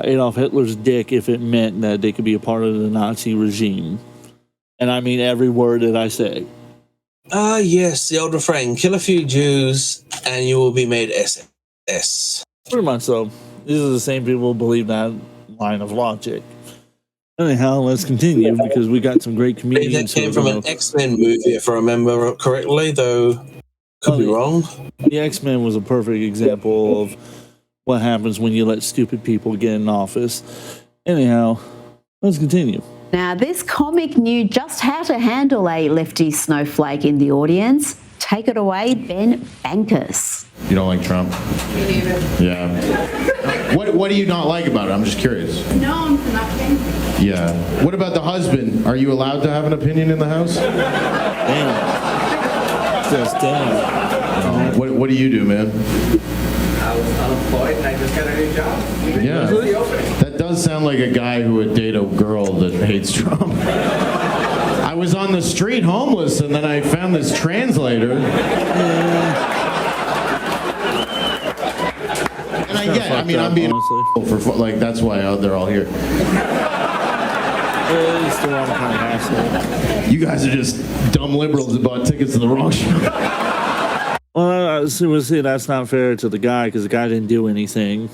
Adolf Hitler's dick if it meant that they could be a part of the Nazi regime. And I mean every word that I say. Yes, the old refrain, kill a few Jews and you will be made SS. Pretty much so. These are the same people who believe that line of logic. Anyhow, let's continue because we got some great comedians. That came from an X-Men movie, if I remember correctly, though could be wrong. The X-Men was a perfect example of what happens when you let stupid people get in office. Anyhow, let's continue. Now, this comic knew just how to handle a lefty snowflake in the audience. Take it away, Ben Bankus. You don't like Trump? Me neither. Yeah. What do you not like about it? I'm just curious. No, I'm nothing. Yeah. What about the husband? Are you allowed to have an opinion in the house? Damn. Just damn. What do you do, man? I was unemployed and I just got a new job. Yeah. That does sound like a guy who would date a girl that hates Trump. I was on the street homeless and then I found this translator. And I get, I mean, I'm being for like that's why they're all here. It's the wrong kind of asshole. You guys are just dumb liberals that bought tickets to the wrong show. Well, see, that's not fair to the guy because the guy didn't do anything.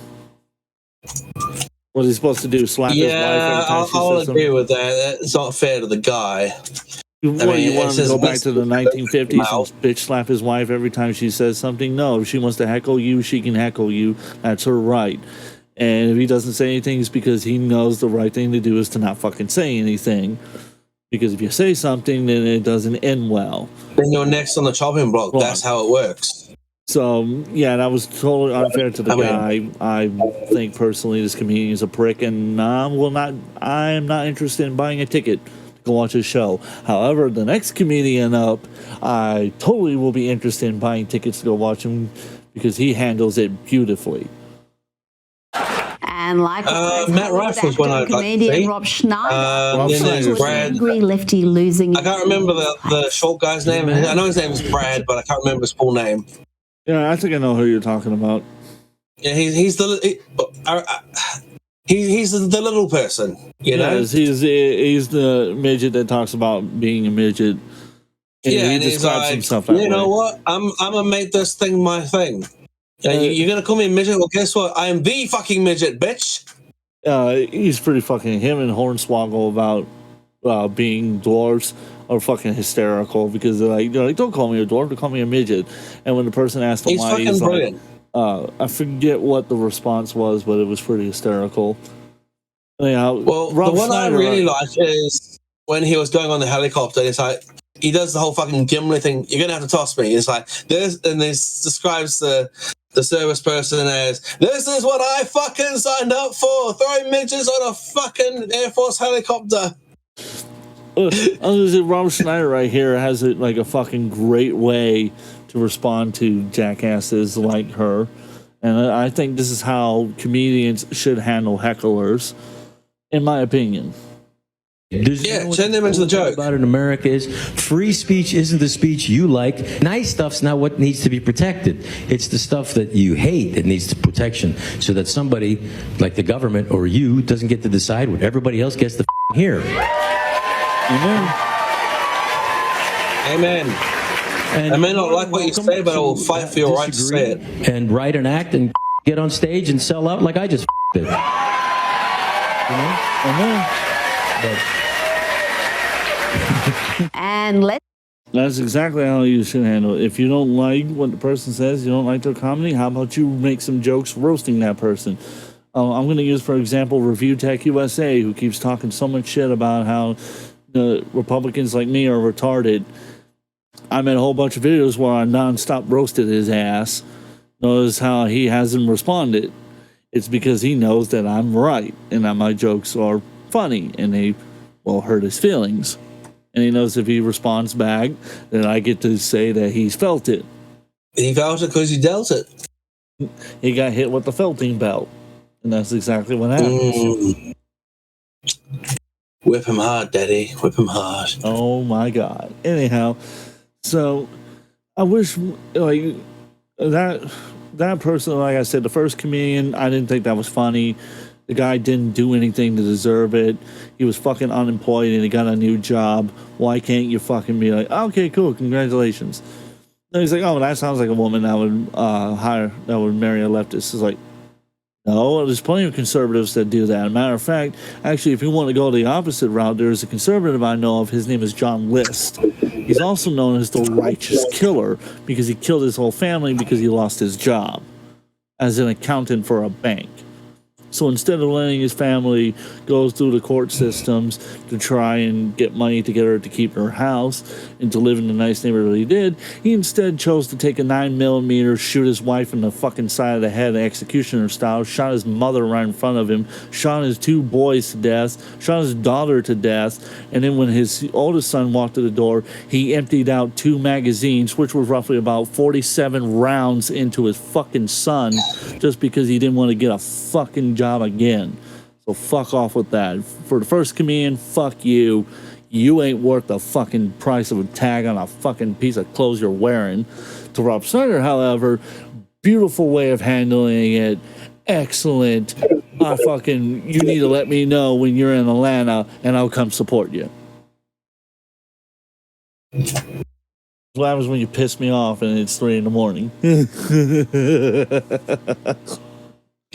What he's supposed to do? Slap his wife every time she I'll says agree something? with that. It's not fair to the guy. What, you want him to go back to the 1950s mouth. and bitch slap his wife every time she says something? No, if she wants to heckle you, she can heckle you. That's her right. And if he doesn't say anything, it's because he knows the right thing to do is to not fucking say anything. Because if you say something, then it doesn't end well. Then you're next on the chopping block. That's how it works. So, yeah, that was totally unfair to the guy. I think personally this comedian is a prick, and I am not interested in buying a ticket to go watch his show. However, the next comedian up, I totally will be interested in buying tickets to go watch him because he handles it beautifully. And likewise, Matt Rife was one I'd like to comedian see. Rob Schneider. Then there's Brad. Angry lefty losing. I can't remember the short guy's name. I know his name is Brad, but I can't remember his full name. Yeah, I think I know who you're talking about. Yeah, he's the little person. You know, he's the midget that talks about being a midget. And yeah, he and he's describes like, himself that you know way. what? I'm gonna make this thing my thing. You're gonna call me a midget? Well, guess what? I am the fucking midget, bitch. He's pretty fucking. Him and Hornswoggle about being dwarves are fucking hysterical because they're like, don't call me a dwarf, they call me a midget. And when the person asked him He's why, fucking he's brilliant. like, I forget what the response was, but it was pretty hysterical. Anyhow, Well, Rob the one Schneider, I really like is when he was going on the helicopter. It's like he does the whole fucking Gimli thing. You're gonna have to toss me. It's like this, and this describes the service person as, this is what I fucking signed up for, throwing midgets on a fucking Air Force helicopter. Rob Schneider right here has it like a fucking great way to respond to jackasses like her. And I think this is how comedians should handle hecklers, in my opinion. Send them into the joke. About in America is free speech isn't the speech you like. Nice stuff's not what needs to be protected. It's the stuff that you hate that needs protection, so that somebody like the government or you doesn't get to decide what everybody else gets to hear. Amen. Amen. And I may not like what you say, but I will fight for your right to say it. And write an act and get on stage and sell out like I just did. And That's exactly how you should handle it. If you don't like what the person says, you don't like their comedy, how about you make some jokes roasting that person? I'm going to use, for example, Review Tech USA, who keeps talking so much shit about how the Republicans like me are retarded. I made a whole bunch of videos where I nonstop roasted his ass. Notice how he hasn't responded. It's because he knows that I'm right and that my jokes are funny and they will hurt his feelings. And he knows if he responds back, then I get to say that he's felt it. He felt it because he dealt it. He got hit with the felting belt. And that's exactly what happens. Whip him hard, Daddy. Whip him hard. Oh, my God. Anyhow, so I wish, like, that person, like I said, the first comedian, I didn't think that was funny. The guy didn't do anything to deserve it. He was fucking unemployed and he got a new job. Why can't you fucking be like, okay, cool, congratulations. And he's like, oh, that sounds like a woman that would marry a leftist. It's like, no, there's plenty of conservatives that do that. Matter of fact, actually, if you want to go the opposite route, there's a conservative I know of. His name is John List. He's also known as the Righteous Killer because he killed his whole family because he lost his job as an accountant for a bank. So instead of letting his family go through the court systems to try and get money together to keep her house and to live in the nice neighborhood he did, he instead chose to take a 9mm, shoot his wife in the fucking side of the head, executioner style, shot his mother right in front of him, shot his 2 boys to death, shot his daughter to death, and then when his oldest son walked to the door, he emptied out 2 magazines, which were roughly about 47 rounds into his fucking son, just because he didn't want to get a fucking job again. So fuck off with that. For the first comedian, fuck you. You ain't worth the fucking price of a tag on a fucking piece of clothes you're wearing. To Rob Schneider, however, beautiful way of handling it. Excellent. You need to let me know when you're in Atlanta and I'll come support you. What happens when you piss me off and it's 3 a.m?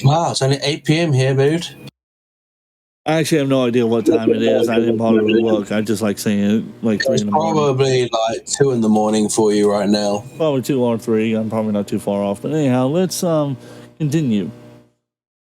Wow, it's only 8 p.m. here, dude. I actually have no idea what time it is. I didn't bother to look. I just like saying it like 3 It's in the morning. probably like 2 in the morning for you right now. Probably 2 or 3. I'm probably not too far off. But anyhow, let's continue.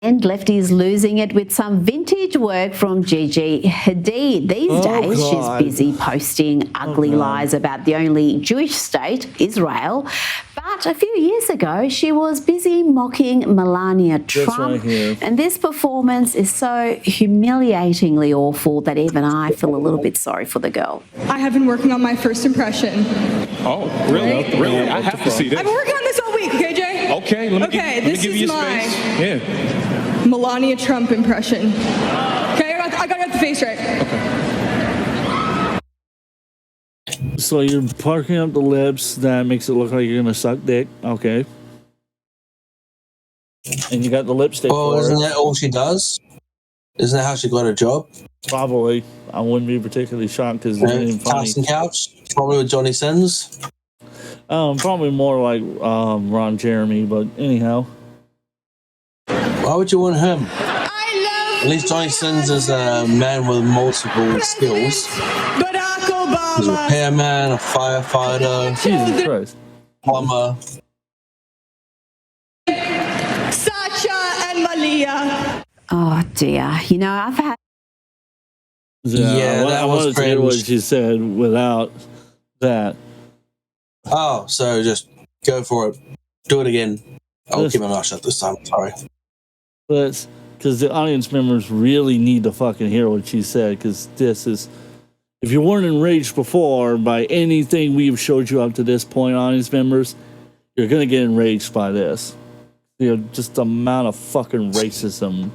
And lefties losing it with some vintage work from Gigi Hadid. These days, God. she's busy posting ugly lies about the only Jewish state, Israel. But a few years ago, she was busy mocking Melania Trump. right here. And this performance is so humiliatingly awful that even I feel a little bit sorry for the girl. I have been working on my first impression. Oh, really? Really? I have to see this. I've been working on this all week, okay, Jay? Okay, let me Okay, give this you is a my space. Yeah. Melania Trump impression. Okay, I got to get the face right. So you're parking up the lips. That makes it look like you're gonna suck dick. Okay. And you got the lipstick. Well, for isn't it. that all she does? Isn't that how she got a job? Probably. I wouldn't be particularly shocked because it's funny. Casting couch, probably with Johnny Sins. Probably more like Ron Jeremy, but anyhow. Why would you want him? At least Johnny Sins is a man with multiple skills. Barack He's a Obama. repairman, a firefighter, Jesus Christ. plumber. Sacha and Malia. Oh, dear. You know, I've had... Yeah, I that was wanted to hear what cringe. she said without that. Oh, so just go for it. Do it again. I'll Yes. keep my mouth shut this time. Sorry. But because the audience members really need to fucking hear what she said, because this is, if you weren't enraged before by anything we've showed you up to this point, audience members, you're gonna get enraged by this. You know, just the amount of fucking racism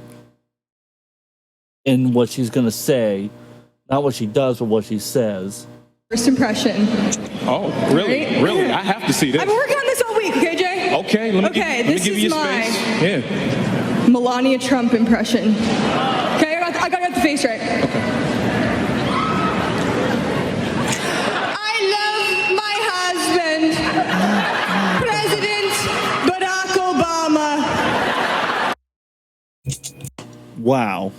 in what she's gonna say, not what she does, but what she says. First impression. Oh, really? Right? Really? I have to see this. I've been working on this all week, okay, Jay? Okay, let me Okay, give, let me this give is you a my space. Yeah. Melania Trump impression. Okay, I got to get the face right. I love my husband, President Barack Obama. Wow.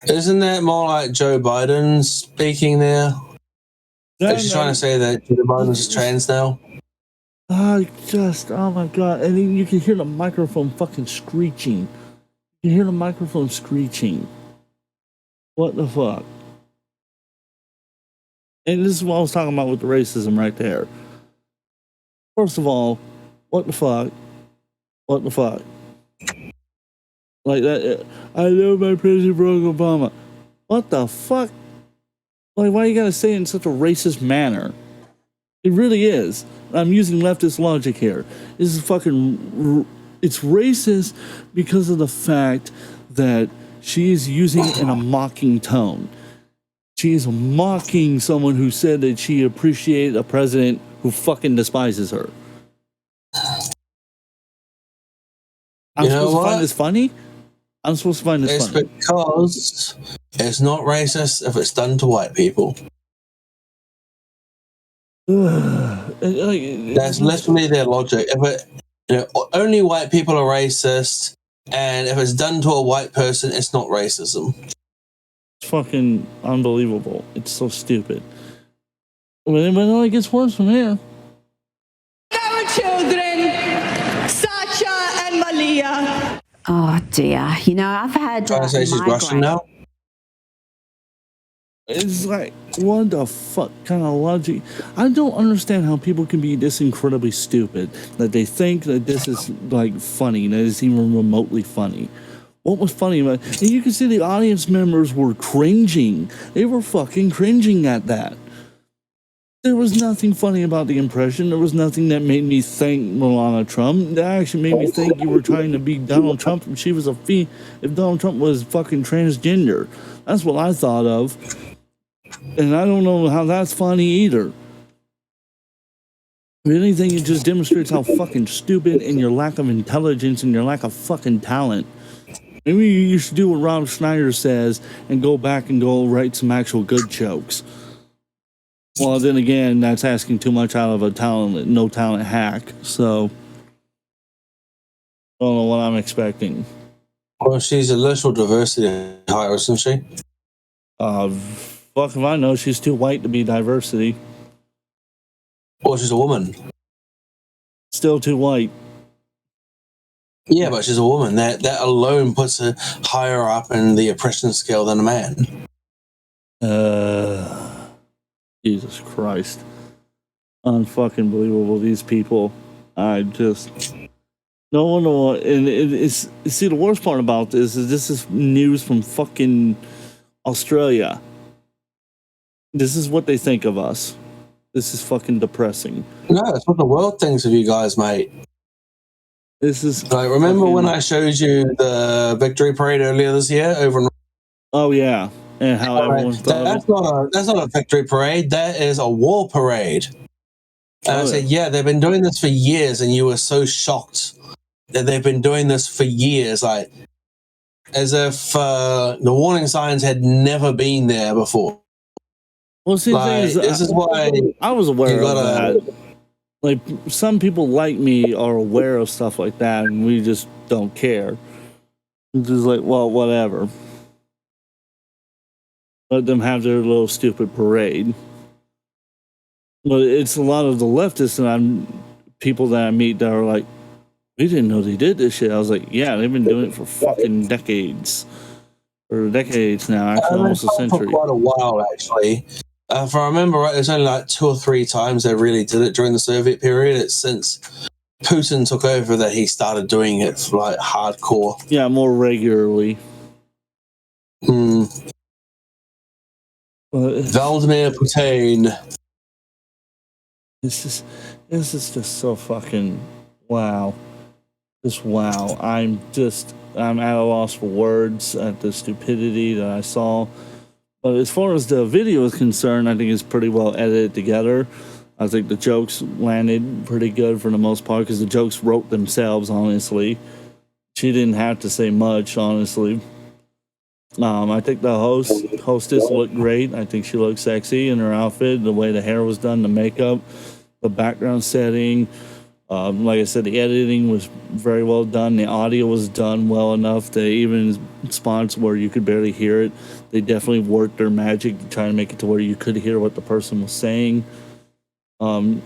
Isn't that more like Joe Biden speaking there? Is she trying to say that Joe Biden's trans now? Oh my god. And then you can hear the microphone fucking screeching. You hear the microphone screeching. What the fuck? And this is what I was talking about with the racism right there. First of all, what the fuck? What the fuck? Like that. I love my President Barack Obama. What the fuck? Like, why you gotta say it in such a racist manner? It really is. I'm using leftist logic here. This is fucking. It's racist because of the fact that she is using it in a mocking tone. She is mocking someone who said that she appreciated a president who fucking despises her. I'm You know supposed to what? find this funny? I'm supposed to find this It's funny. because it's not racist if it's done to white people. That's literally their logic. If it, only white people are racist, and if it's done to a white person, it's not racism. It's fucking unbelievable. It's so stupid. But it gets worse from here. Our children, Sacha and Malia. Oh, dear. You know, I've had Trying to say she's Russian now? It's like, what the fuck kind of logic? I don't understand how people can be this incredibly stupid that they think that this is like funny, that it's even remotely funny. What was funny about it? And you can see the audience members were cringing. They were fucking cringing at that. There was nothing funny about the impression. There was nothing that made me thank Melania Trump. That actually made me think you were trying to be Donald Trump if she was if Donald Trump was fucking transgender. That's what I thought of. And I don't know how that's funny either. If anything, it just demonstrates how fucking stupid and your lack of intelligence and your lack of fucking talent. Maybe you should do what Rob Schneider says and go back and go write some actual good jokes. Well, then again, that's asking too much out of a no talent hack. So, I don't know what I'm expecting. Well, she's a little diversity hire, isn't she? Fuck if I know. She's too white to be diversity. Well, she's a woman. Still too white. Yeah, but she's a woman. That alone puts her higher up in the oppression scale than a man. Jesus Christ. Unfucking believable, these people. I just... No, and it's... See, the worst part about this is news from fucking Australia. This is what they think of us. This is fucking depressing. No, it's what the world thinks of you guys, mate. This is like, remember when I showed you the victory parade earlier this year over in... Oh yeah, and how everyone thought that's not a victory parade. That is a war parade. And I said, yeah, they've been doing this for years, and you were so shocked that they've been doing this for years, like as if the warning signs had never been there before. Well, see, like, this is why I was aware of that. Like, some people like me are aware of stuff like that, and we just don't care. It's just like, well, whatever. Let them have their little stupid parade. But it's a lot of the leftists and people that I meet that are like, we didn't know they did this shit. I was like, yeah, they've been doing it for fucking decades. For decades now, actually almost a century. For quite a while, actually. If I remember right, there's only like 2 or 3 times they really did it during the Soviet period. It's since Putin took over that he started doing it for like hardcore. Yeah, more regularly. Vladimir Putin. This is just so fucking wow. Just wow. I'm at a loss for words at the stupidity that I saw. But as far as the video is concerned, I think it's pretty well edited together. I think the jokes landed pretty good for the most part because the jokes wrote themselves, honestly. She didn't have to say much, honestly. I think the hostess looked great. I think she looked sexy in her outfit, the way the hair was done, the makeup, the background setting. Like I said, the editing was very well done. The audio was done well enough that even spots where you could barely hear it, they definitely worked their magic to try to make it to where you could hear what the person was saying. I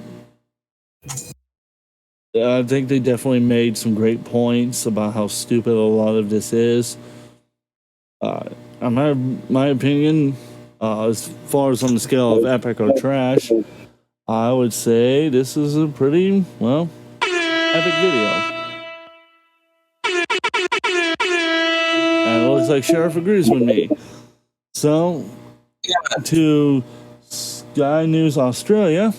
think they definitely made some great points about how stupid a lot of this is. In my opinion, as far as on the scale of epic or trash, I would say this is a pretty, well, epic video. And it looks like Sheriff agrees with me. So, to Sky News Australia,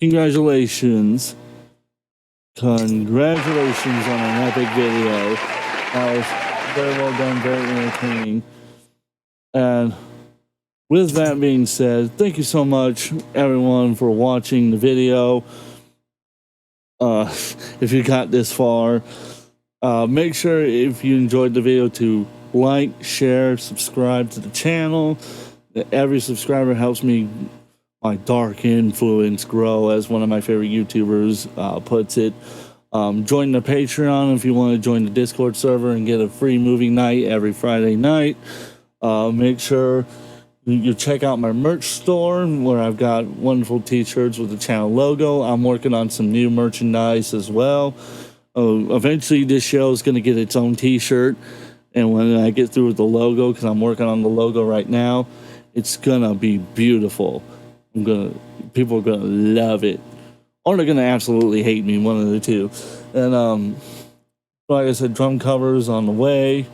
congratulations. Congratulations on an epic video. That was very well done, very entertaining. And with that being said, thank you so much, everyone, for watching the video. If you got this far, make sure if you enjoyed the video to like, share, subscribe to the channel. Every subscriber helps me, my dark influence, grow, as one of my favorite YouTubers puts it. Join the Patreon if you want to join the Discord server and get a free movie night every Friday night. Make sure you check out my merch store where I've got wonderful t-shirts with the channel logo. I'm working on some new merchandise as well. Eventually this show is going to get its own t-shirt, and when I get through with the logo, because I'm working on the logo right now, it's gonna be beautiful. People are gonna love it, or they're gonna absolutely hate me, one of the two. And like I said, drum covers on the way.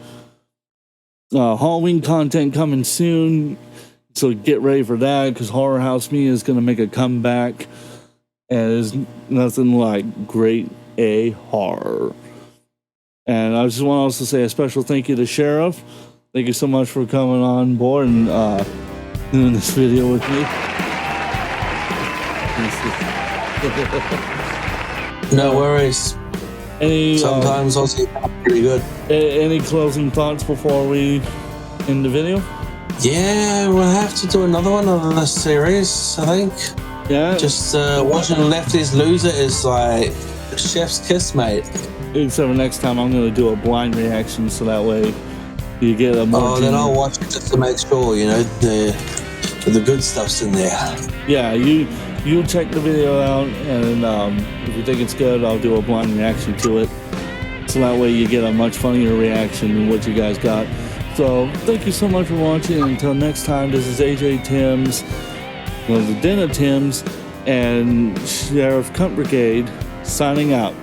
Halloween content coming soon, so get ready for that, because Horror House Me is going to make a comeback, and there's nothing like grade A horror. And I just want to also say a special thank you to Sheriff. Thank you so much for coming on board and doing this video with me. No worries. Sometimes also pretty good. Any closing thoughts before we end the video? Yeah, we'll have to do another one of this series, I think. Yeah. Just watching lefties lose it is like chef's kiss, mate. except for next time I'm going to do a blind reaction, so that way you get a more. Oh, then I'll watch it just to make sure, you know, the good stuff's in there. Yeah, you check the video out, and if you think it's good, I'll do a blind reaction to it. So that way you get a much funnier reaction than what you guys got. So thank you so much for watching. Until next time, this is AJ Timms, the Den of Timms, and Sheriff Cunt Brigade signing out.